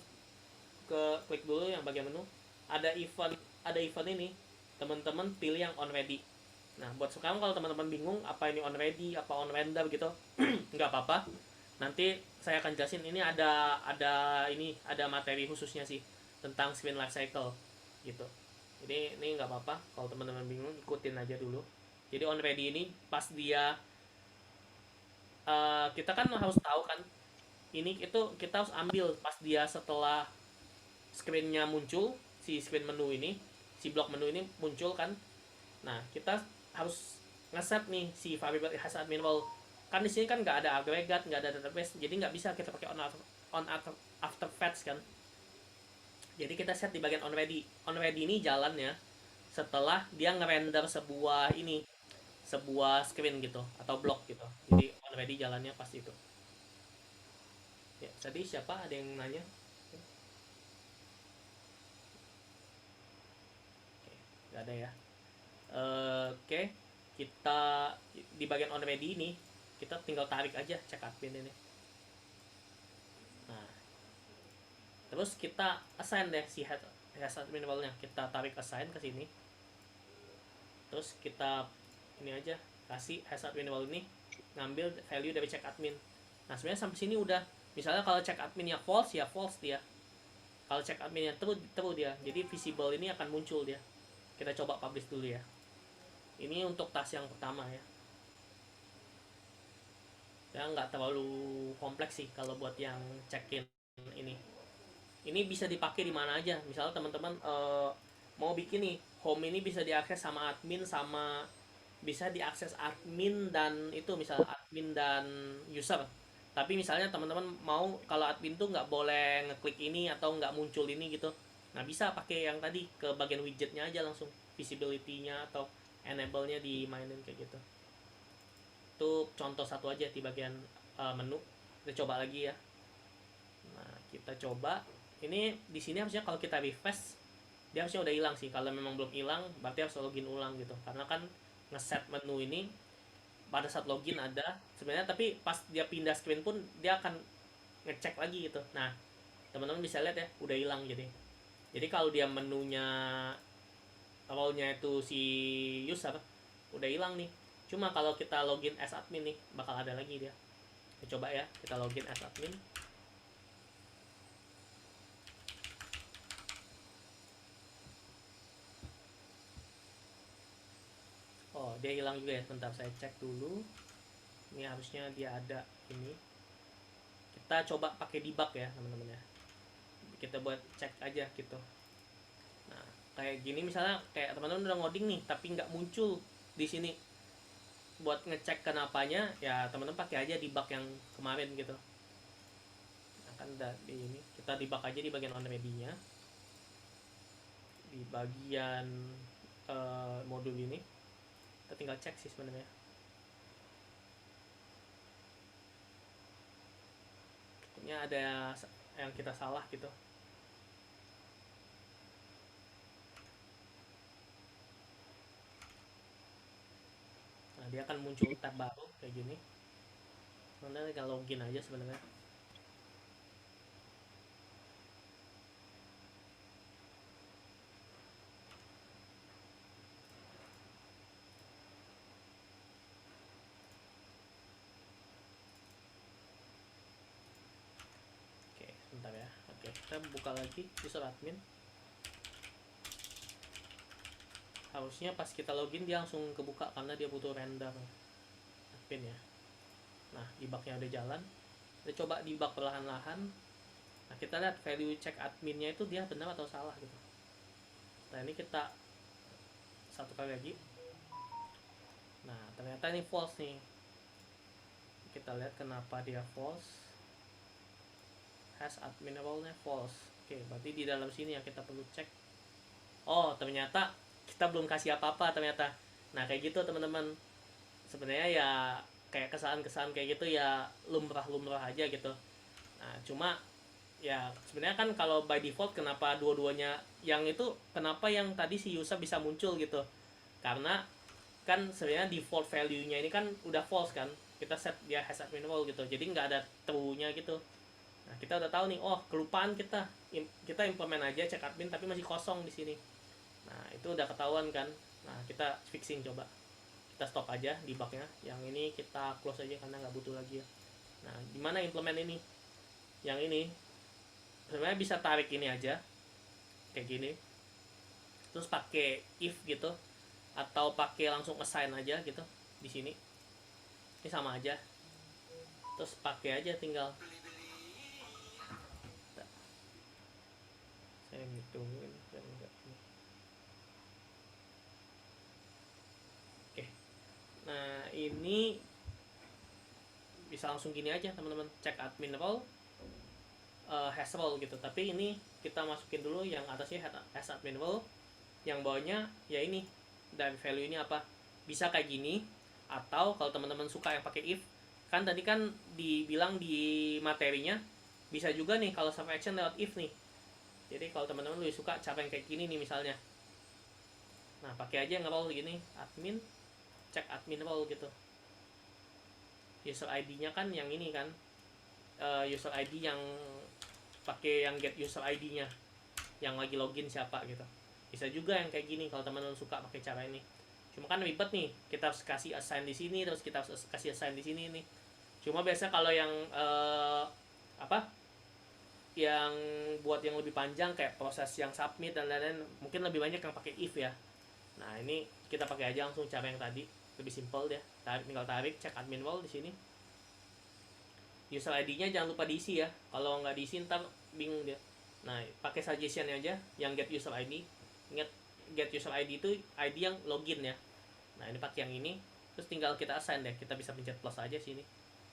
ke klik dulu yang bagian menu, ada event ini, teman-teman pilih yang on ready. Nah buat sekarang kalau teman-teman bingung apa ini on ready apa on render gitu, nggak apa-apa, nanti saya akan jelasin. Ini ada materi khususnya sih tentang screen life cycle gitu. Jadi ini nggak apa-apa kalau teman-teman bingung, ikutin aja dulu. Jadi on ready ini pas dia kita kan harus tahu kan, ini itu kita harus ambil pas dia setelah screennya muncul, si screen menu ini, si blok menu ini muncul kan. Nah kita harus ngeset nih si variable has admin role. Kan di sini kan nggak ada agregat, nggak ada database, jadi nggak bisa kita pakai on after fetch kan. Jadi kita set di bagian on ready. On ready ini jalannya setelah dia ngerender sebuah screen gitu atau blok gitu. Jadi on ready jalannya pas itu. Ya, tadi siapa ada yang nanya? Oke, nggak ada ya. Oke, kita di bagian on ready ini kita tinggal tarik aja check admin ini. Nah, terus kita assign deh si has admin role-nya, kita tarik assign ke sini. Terus kita ini aja kasih has admin role ini ngambil value dari check admin. Nah, sebenarnya sampai sini udah. Misalnya kalau check adminnya false ya false dia. Kalau check adminnya true dia. Jadi visible ini akan muncul dia. Kita coba publish dulu ya. Ini untuk task yang pertama ya. Ya nggak terlalu kompleks sih kalau buat yang check-in ini. Ini bisa dipakai di mana aja. Misalnya teman-teman mau bikin nih home ini bisa diakses sama admin, sama bisa diakses admin dan itu misalnya admin dan user. Tapi misalnya teman-teman mau kalau admin tuh nggak boleh ngeklik ini atau nggak muncul ini gitu. Nah, bisa pakai yang tadi ke bagian widgetnya aja langsung, visibility-nya atau enable-nya dimainin kayak gitu. Itu contoh satu aja di bagian menu. Kita coba lagi ya. Nah, kita coba. Ini di sini harusnya kalau kita refresh dia harusnya udah hilang sih. Kalau memang belum hilang berarti harus login ulang gitu. Karena kan ngeset menu ini pada saat login ada sebenarnya, tapi pas dia pindah screen pun dia akan ngecek lagi gitu. Nah, teman-teman bisa lihat ya udah hilang. Jadi kalau dia menunya role-nya itu si user udah hilang nih. Cuma kalau kita login as admin nih bakal ada lagi dia. Kita coba ya, kita login as admin. Oh, dia hilang juga ya. Bentar saya cek dulu. Ini harusnya dia ada ini. Kita coba pakai debug ya, teman-teman ya. Kita buat cek aja gitu. Nah, kayak gini misalnya kayak teman-teman udah ngoding nih tapi nggak muncul di sini. Buat ngecek kenapanya ya teman-teman pakai aja debug yang kemarin gitu. Nah, kan udah di ini. Kita debug aja di bagian on ready-nya. Di bagian modul ini. Kita tinggal cek sih sebenarnya. Pokoknya ada yang kita salah gitu. Nah, dia akan muncul tab baru kayak gini. Sebenarnya tinggal login aja sebenarnya. Oke, sebentar ya. Oke, kita buka lagi user admin. Harusnya pas kita login dia langsung kebuka karena dia butuh render admin ya. Nah, debugnya udah jalan. Kita coba debug perlahan-lahan. Nah, kita lihat value check adminnya itu dia benar atau salah gitu. Nah, ini kita satu kali lagi. Nah, ternyata ini false nih. Kita lihat kenapa dia false. Has admin role-nya false. Oke, berarti di dalam sini yang kita perlu cek. Oh, ternyata kita belum kasih apa-apa ternyata. Nah, kayak gitu teman-teman. Sebenarnya ya kayak kesalahan-kesalahan kayak gitu ya lumrah-lumrah aja gitu. Nah, cuma ya sebenarnya kan kalau by default kenapa dua-duanya yang itu, kenapa yang tadi si user bisa muncul gitu, karena kan sebenarnya default value-nya ini kan udah false kan, kita set dia has admin role gitu, jadi nggak ada true-nya gitu. Nah, kita udah tahu nih, oh kelupaan kita implement aja check admin tapi masih kosong di sini. Nah, itu udah ketahuan kan. Nah, kita fixing coba. Kita stop aja debugnya. Yang ini kita close aja karena nggak butuh lagi ya. Nah, gimana implement ini? Yang ini sebenarnya bisa tarik ini aja kayak gini. Terus pakai if gitu atau pakai langsung assign aja gitu di sini. Ini sama aja. Terus pakai aja tinggal. Saya ngitungin biar enggak ini. Oke. Nah, ini bisa langsung gini aja teman-teman, check admin role has role gitu. Tapi ini kita masukin dulu yang atasnya has admin role, yang bawahnya ya ini, dan value ini apa, bisa kayak gini. Atau kalau teman-teman suka yang pakai if, kan tadi kan dibilang di materinya bisa juga nih kalau server action lewat if nih. Jadi kalau teman-teman lebih suka cara yang kayak gini nih misalnya, nah pakai aja nge-roll gini admin, check admin role gitu. user ID-nya kan yang ini kan, user ID yang pakai yang get user ID-nya yang lagi login siapa gitu. Bisa juga yang kayak gini kalau teman-teman suka pakai cara ini. Cuma kan ribet nih, kita harus kasih assign di sini, terus kita harus kasih assign di sini nih. Cuma biasa kalau yang apa yang buat yang lebih panjang kayak proses yang submit dan lain-lain, mungkin lebih banyak yang pakai if ya. Nah ini kita pakai aja langsung cara yang tadi, lebih simple dia. Tinggal tarik cek admin role di sini. User ID-nya jangan lupa diisi ya. Kalau nggak diisi ntar bingung dia. Nah pakai suggestion aja yang get user ID. Ingat get user ID itu ID yang login ya. Nah ini pakai yang ini. Terus tinggal kita assign deh. Kita bisa pencet plus aja sini.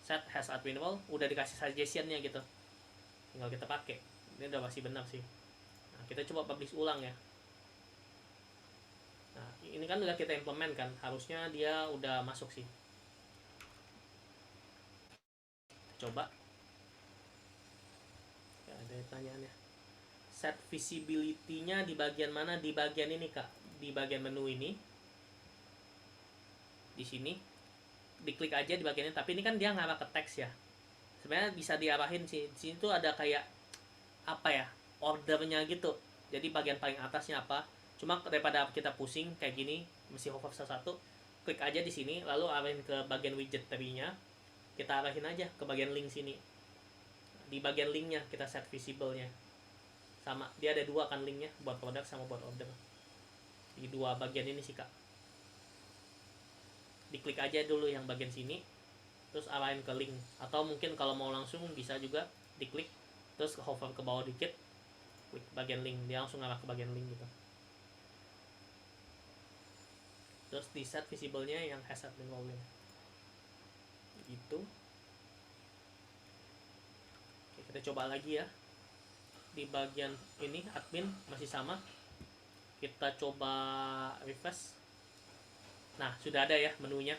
Set has admin role, udah dikasih suggestionnya gitu. Tinggal kita pakai. Ini udah pasti benar sih. Nah kita coba publish ulang ya. Nah ini kan udah kita implement kan. Harusnya dia udah masuk sih. Coba ya, ada pertanyaannya. Set visibility-nya di bagian mana? Di bagian ini kak, di bagian menu ini, di sini diklik aja di bagian ini. Tapi ini kan dia ngarah ke teks ya, sebenarnya bisa diarahin sih. Di sini tuh ada kayak apa ya, ordernya gitu. Jadi bagian paling atasnya apa, cuma daripada kita pusing kayak gini mesti hover satu, klik aja di sini lalu arahin ke bagian widget tree-nya. Kita arahin aja ke bagian link sini. Di bagian linknya kita set visible-nya. Sama, dia ada dua kan linknya, buat produk sama buat order. Di dua bagian ini sih kak. Diklik aja dulu yang bagian sini, terus arahin ke link. Atau mungkin kalau mau langsung bisa juga diklik, terus hover ke bawah dikit, klik bagian link, dia langsung arah ke bagian link gitu. Terus di set visible-nya yang has admin role-nya. Gitu. Oke, kita coba lagi ya. Di bagian ini admin masih sama. Kita coba refresh. Nah sudah ada ya menunya.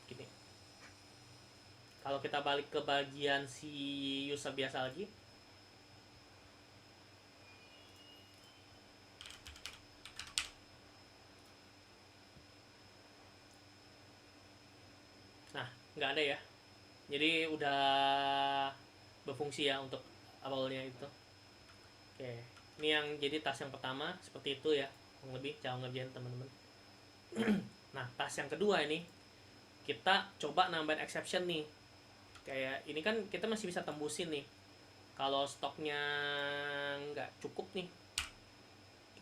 Gini. Kalau kita balik ke bagian si user biasa lagi, nah nggak ada ya. Jadi udah berfungsi ya untuk awalnya itu. Oke, ini yang jadi tas yang pertama seperti itu ya, kurang lebih cara ngerjain teman-teman. Nah tas yang kedua ini kita coba nambahin exception nih. Kayak ini kan kita masih bisa tembusin nih. Kalau stoknya nggak cukup nih,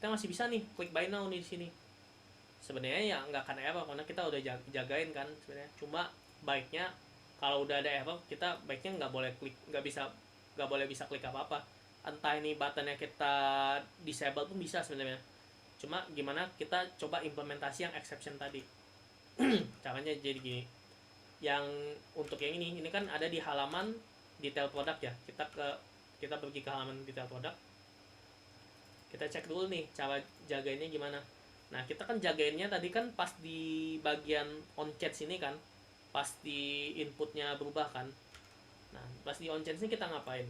kita masih bisa nih klik buy now nih di sini. Sebenarnya ya nggak akan error karena kita udah jagain kan sebenarnya. Cuma baiknya kalau udah ada error kita baiknya nggak boleh klik, nggak boleh bisa klik apa apa. Entah ini buttonnya kita disable pun bisa sebenarnya. Cuma gimana kita coba implementasi yang exception tadi. Caranya jadi gini. Yang untuk yang ini kan ada di halaman detail produk ya. Kita pergi ke halaman detail produk. Kita cek dulu nih cara jagainnya gimana. Nah kita kan jagainnya tadi kan pas di bagian on chat sini kan, pas di inputnya berubah kan. Nah pas di on chat sini kita ngapain?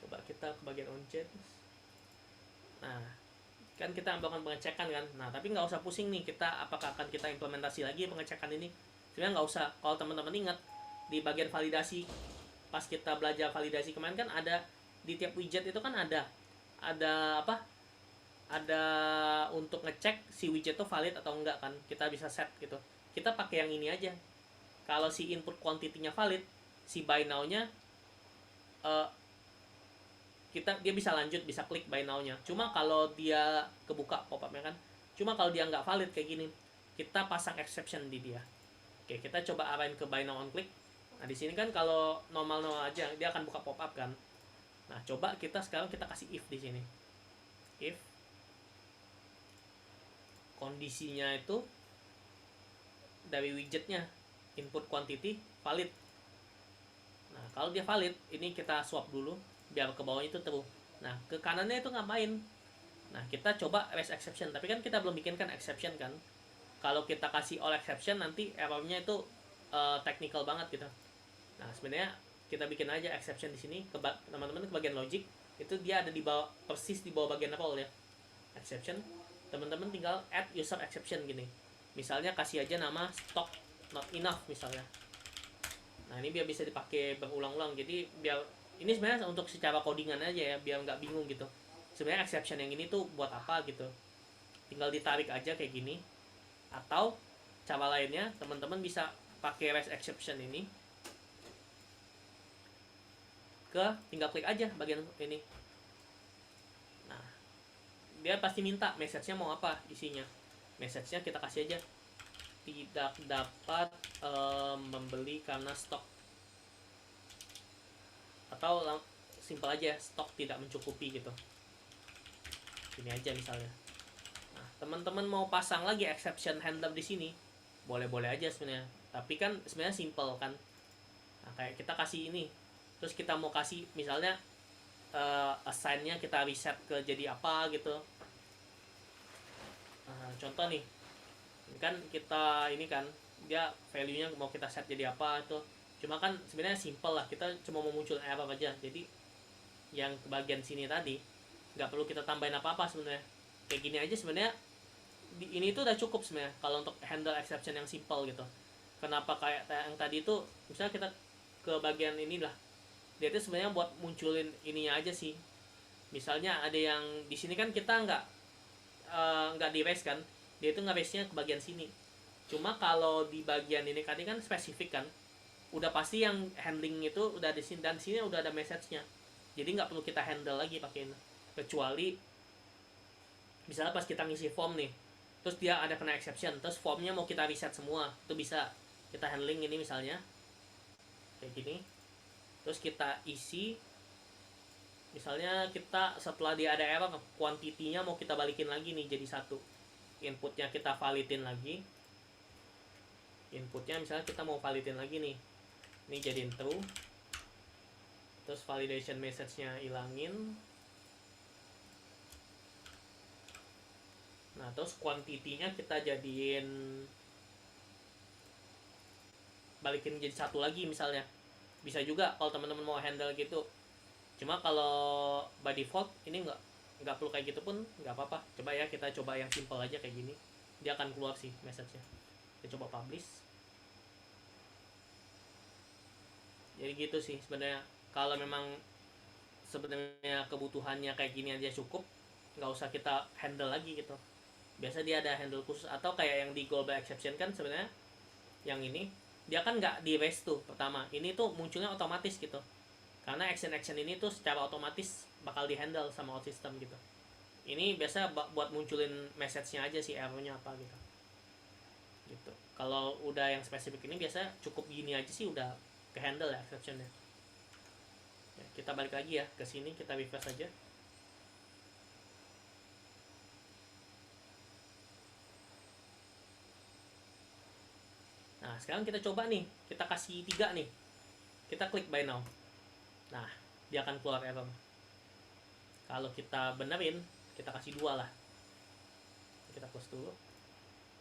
Coba kita ke bagian on chat. Nah kan kita melakukan pengecekan kan. Nah tapi nggak usah pusing nih kita apakah akan kita implementasi lagi pengecekan ini. Sebenarnya nggak usah. Kalau teman-teman ingat di bagian validasi, pas kita belajar validasi kemarin kan ada di tiap widget itu kan ada apa, ada untuk ngecek si widget itu valid atau enggak kan, kita bisa set gitu. Kita pakai yang ini aja. Kalau si input quantity-nya valid, si buy now-nya dia bisa lanjut, bisa klik buy now-nya. Cuma kalau dia kebuka pop-up-nya kan, cuma kalau dia nggak valid kayak gini, kita pasang exception di dia. Oke, kita coba arahin ke buy now on click. Nah di sini kan kalau normal aja dia akan buka pop-up kan. Nah coba sekarang kita kasih if di sini. If kondisinya itu dari widgetnya input quantity valid. Nah kalau dia valid, ini kita swap dulu biar ke bawahnya itu true. Nah ke kanannya itu ngapain? Nah kita coba raise exception, tapi kan kita belum bikinkan exception kan. Kalau kita kasih all exception nanti errornya itu technical banget gitu. Nah sebenarnya kita bikin aja exception di sini ke teman-teman ke bagian logic, itu dia ada di bawah, persis di bawah bagian role ya. Exception teman-teman tinggal add user exception gini, misalnya kasih aja nama stock not enough misalnya. Nah ini biar bisa dipakai berulang-ulang, jadi biar ini sebenarnya untuk secara codingan aja ya, biar nggak bingung gitu sebenarnya exception yang ini tuh buat apa gitu, tinggal ditarik aja kayak gini. Atau cara lainnya teman-teman bisa pakai REST exception ini, tinggal klik aja bagian ini. Nah dia pasti minta message-nya mau apa isinya, message-nya kita kasih aja tidak dapat membeli karena stok, atau simpel aja stok tidak mencukupi gitu, ini aja misalnya. Nah teman-teman mau pasang lagi exception handler di sini boleh-boleh aja sebenarnya, tapi kan sebenarnya simple kan. Nah kayak kita kasih ini, terus kita mau kasih misalnya assign-nya kita reset ke jadi apa gitu. Nah, contoh nih, ini kan kita ini kan dia value-nya mau kita set jadi apa itu, cuma kan sebenarnya simple lah, kita cuma mau muncul error aja. Jadi yang bagian sini tadi nggak perlu kita tambahin apa-apa sebenarnya, kayak gini aja sebenarnya. Ini tuh udah cukup sebenarnya kalau untuk handle exception yang simple gitu. Kenapa kayak yang tadi itu misalnya kita ke bagian inilah, dia itu sebenarnya buat munculin ininya aja sih. Misalnya ada yang di sini kan kita nggak di raise kan, dia itu nge-raise nya ke bagian sini. Cuma kalau di bagian ini tadi kan spesifik kan, udah pasti yang handling itu udah di sini, dan sini udah ada message-nya, jadi nggak perlu kita handle lagi pakai ini. Kecuali misalnya pas kita ngisi form nih, terus dia ada kena exception, terus formnya mau kita reset semua, itu bisa kita handling ini misalnya kayak gini. Terus kita isi, misalnya kita setelah dia ada error, kuantitinya mau kita balikin lagi nih jadi satu, inputnya kita validin lagi, inputnya misalnya kita mau validin lagi nih, ini jadiin true, terus validation message-nya ilangin. Nah terus kuantitinya kita jadiin, balikin jadi satu lagi misalnya, bisa juga kalau teman-teman mau handle gitu. Cuma kalau by default ini nggak perlu kayak gitu pun nggak apa-apa. Coba ya kita coba yang simple aja kayak gini, dia akan keluar sih message-nya. Kita coba publish. Jadi gitu sih sebenarnya, kalau memang sebenarnya kebutuhannya kayak gini aja cukup, nggak usah kita handle lagi gitu. Biasa dia ada handle khusus, atau kayak yang di global exception kan sebenarnya yang ini dia kan nggak di raise tuh pertama, ini tuh munculnya otomatis gitu, karena action ini tuh secara otomatis bakal di handle sama out system gitu. Ini biasa buat munculin message-nya aja sih, error-nya apa gitu. Gitu. Kalau udah yang spesifik ini biasa cukup gini aja sih udah ke handle ya exception-nya. Ya, kita balik lagi ya ke sini, kita refresh aja. Nah sekarang kita coba nih, kita kasih 3 nih, kita klik buy now. Nah dia akan keluar error. Kalau kita benerin, kita kasih 2 lah, kita close dulu,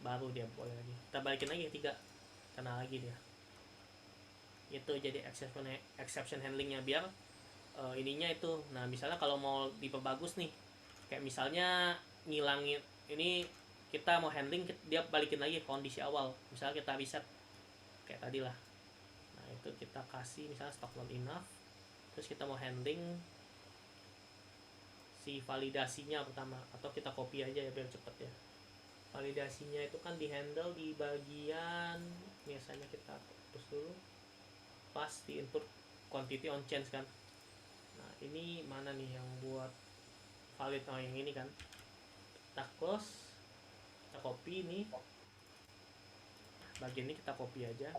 baru dia boleh lagi. Kita balikin lagi 3, kena lagi dia. Itu jadi exception handlingnya, biar ininya itu. Nah misalnya kalau mau diperbagus nih, kayak misalnya ngilangin ini, kita mau handling, dia balikin lagi kondisi awal, misalnya kita reset kayak tadi lah. Nah itu kita kasih misalnya stock not enough, terus kita mau handling si validasinya pertama, atau kita copy aja ya biar cepet ya. Validasinya itu kan di handle di bagian, biasanya kita hapus dulu pas di input quantity on change kan. Nah ini mana nih yang buat valid, yang ini kan, kita close, kita copy ini bagian ini, kita copy aja.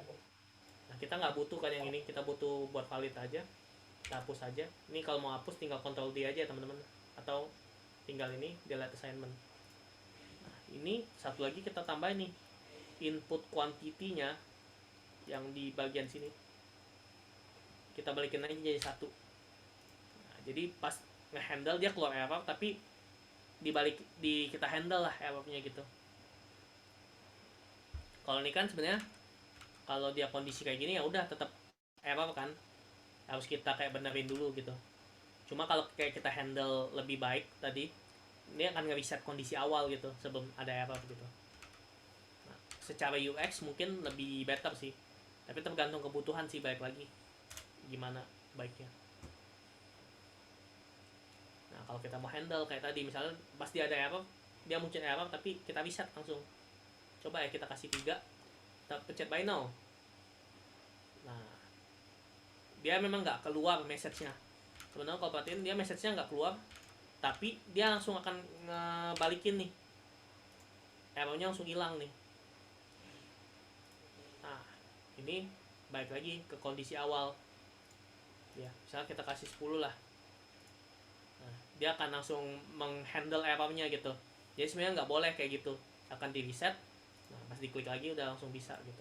Nah kita nggak butuh kan yang ini, kita butuh buat valid aja, kita hapus aja. Ini kalau mau hapus tinggal Ctrl D aja teman-teman, atau tinggal ini delete assignment. Nah ini satu lagi kita tambahin nih, input quantity-nya yang di bagian sini kita balikin aja jadi 1. Nah, jadi pas nge-handle dia keluar error, tapi kita handle lah errornya gitu. Kalau ini kan sebenarnya kalau dia kondisi kayak gini ya udah tetap error kan, harus kita kayak benerin dulu gitu. Cuma kalau kayak kita handle lebih baik tadi, dia akan nge-reset kondisi awal gitu sebelum ada error gitu. Nah, secara UX mungkin lebih better sih, tapi tergantung kebutuhan sih, balik lagi gimana baiknya. Nah kalau kita mau handle kayak tadi misalnya pasti ada error, dia muncul error tapi kita reset langsung. Coba ya kita kasih 3, kita pencet buy now. Nah dia memang nggak keluar message-nya. Sebenarnya kalau perhatiin dia message-nya nggak keluar, tapi dia langsung akan ngebalikin nih, errornya langsung hilang nih. Nah ini balik lagi ke kondisi awal ya, misalnya kita kasih 10 lah. Nah, dia akan langsung menghandle errornya gitu. Jadi sebenarnya nggak boleh kayak gitu, akan di reset. Nah pas diklik lagi udah langsung bisa gitu.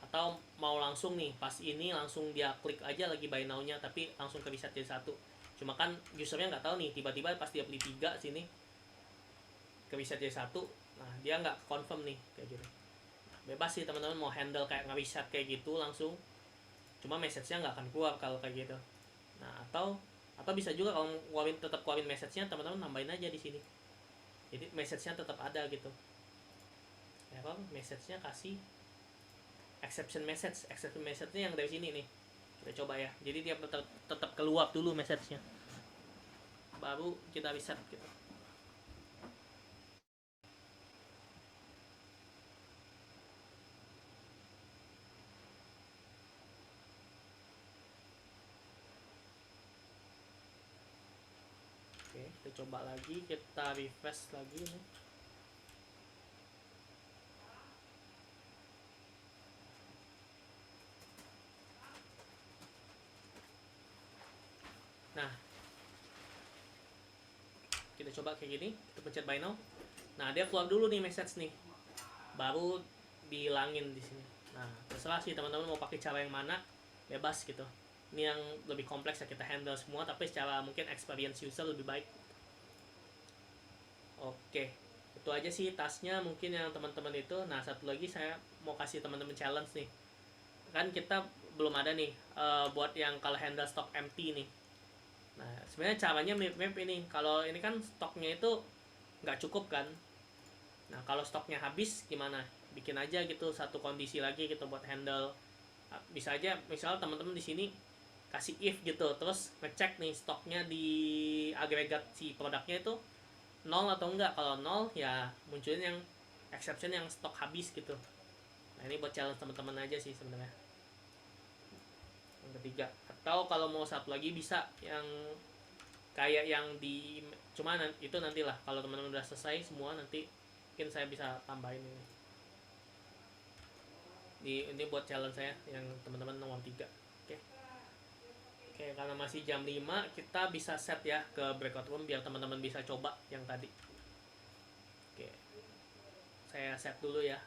Atau mau langsung nih pas ini langsung dia klik aja lagi buy now nya tapi langsung ke reset jadi 1. Cuma kan usernya nggak tahu nih, tiba-tiba pas dia beli 3 sini ke reset jadi 1. Nah dia nggak confirm nih kayak gitu. Nah, bebas sih teman-teman mau handle kayak nge-reset kayak gitu langsung, cuma message-nya nggak akan keluar kalau kayak gitu. Nah atau bisa juga kalau tetap keluarin message-nya, teman-teman nambahin aja di sini, jadi message-nya tetap ada gitu ya. Apa message-nya kasih exception message-nya yang dari sini nih, kita coba ya. Jadi dia tetap keluar dulu message-nya, baru kita reset gitu. Oke, kita coba lagi, kita refresh lagi nih. Nah, kita coba kayak gini, kita pencet buy now. Nah, dia keluar dulu nih message nih, baru dihilangin di sini. Nah, terserah sih teman-teman mau pakai cara yang mana, bebas gitu. Ini yang lebih kompleks ya, kita handle semua tapi secara mungkin experience user lebih baik. Oke, itu aja sih tasnya mungkin yang teman-teman itu. Nah, satu lagi saya mau kasih teman-teman challenge nih. Kan kita belum ada nih buat yang kalau handle stock empty nih. Nah, sebenarnya caranya mirip-mirip ini. Kalau ini kan stoknya itu nggak cukup kan. Nah, kalau stoknya habis gimana? Bikin aja gitu satu kondisi lagi gitu buat handle. Bisa aja misal teman-teman di sini kasih if gitu, terus ngecek nih stoknya di agregat si produknya itu nol atau enggak. Kalau nol ya munculin yang exception yang stok habis gitu. Nah, ini buat challenge teman-teman aja sih sebenarnya. Yang ketiga, atau kalau mau satu lagi bisa yang kayak yang di, cuma itu nantilah kalau teman-teman udah selesai semua, nanti mungkin saya bisa tambahin ini. Ini buat challenge saya yang teman-teman nomor 3. Oke. Oke, karena masih jam 5, kita bisa set ya ke breakout room biar teman-teman bisa coba yang tadi. Oke. Saya set dulu ya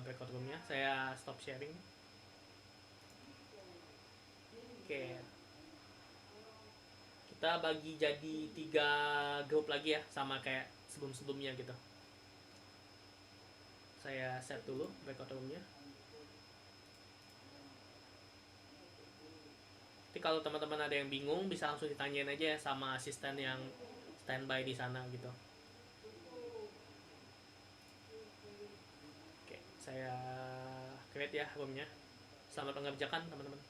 breakout roomnya. Saya stop sharing. Oke. Kita bagi jadi 3 grup lagi ya, sama kayak sebelum-sebelumnya gitu. Saya set dulu breakout roomnya. Jadi kalau teman-teman ada yang bingung bisa langsung ditanyain aja ya sama asisten yang standby di sana gitu. Oke, saya create ya roomnya. Selamat mengerjakan teman-teman.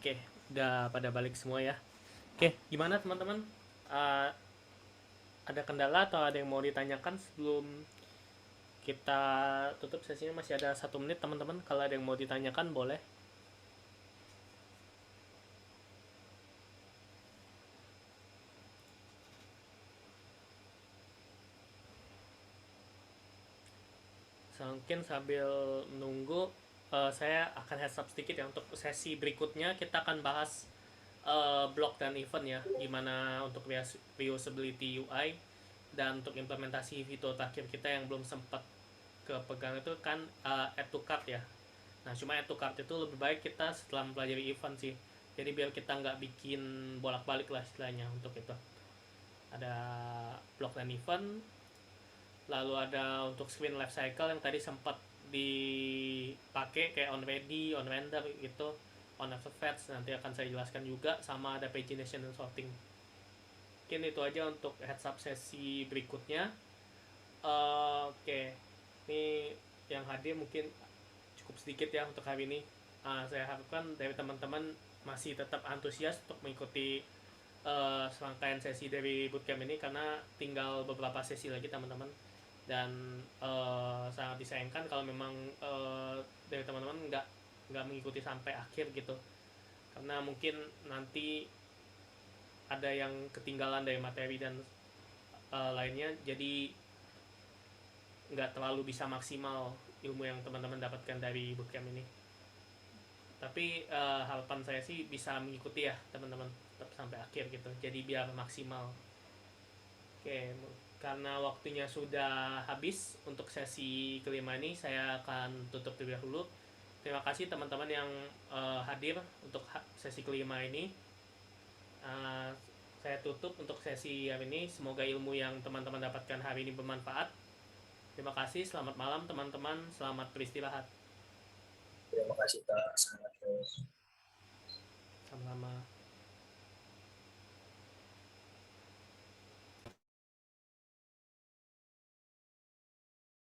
Oke, udah pada balik semua ya. Oke, gimana teman-teman? Eh, ada kendala atau ada yang mau ditanyakan sebelum kita tutup sesinya? Masih ada 1 menit teman-teman. Kalau ada yang mau ditanyakan boleh. Mungkin sambil menunggu, saya akan heads up sedikit ya untuk sesi berikutnya kita akan bahas blog dan event ya, gimana untuk reusability UI dan untuk implementasi fitur terakhir kita yang belum sempat kepegang itu kan add to cart ya. Nah cuma add to cart itu lebih baik kita setelah mempelajari event sih, jadi biar kita nggak bikin bolak-balik lah istilahnya. Untuk itu ada blog dan event, lalu ada untuk screen life cycle yang tadi sempat dipakai kayak on ready, on render gitu, on after fetch nanti akan saya jelaskan juga, sama ada pagination dan sorting. Mungkin itu aja untuk heads up sesi berikutnya. Oke, ini yang hadir mungkin cukup sedikit ya untuk hari ini. Saya harapkan dari teman-teman masih tetap antusias untuk mengikuti serangkaian sesi dari bootcamp ini, karena tinggal beberapa sesi lagi teman-teman. Dan sangat disayangkan kalau memang dari teman-teman nggak mengikuti sampai akhir gitu, karena mungkin nanti ada yang ketinggalan dari materi dan lainnya, jadi nggak terlalu bisa maksimal ilmu yang teman-teman dapatkan dari bootcamp ini. Tapi harapan saya sih bisa mengikuti ya teman-teman tetap sampai akhir gitu, jadi biar maksimal. Oke, karena waktunya sudah habis untuk sesi kelima ini, saya akan tutup terlebih dahulu. Terima kasih teman-teman yang hadir untuk sesi kelima ini. Uh, saya tutup untuk sesi hari ini. Semoga ilmu yang teman-teman dapatkan hari ini bermanfaat. Terima kasih, selamat malam teman-teman, selamat beristirahat. Terima kasih Kak. Sama-sama.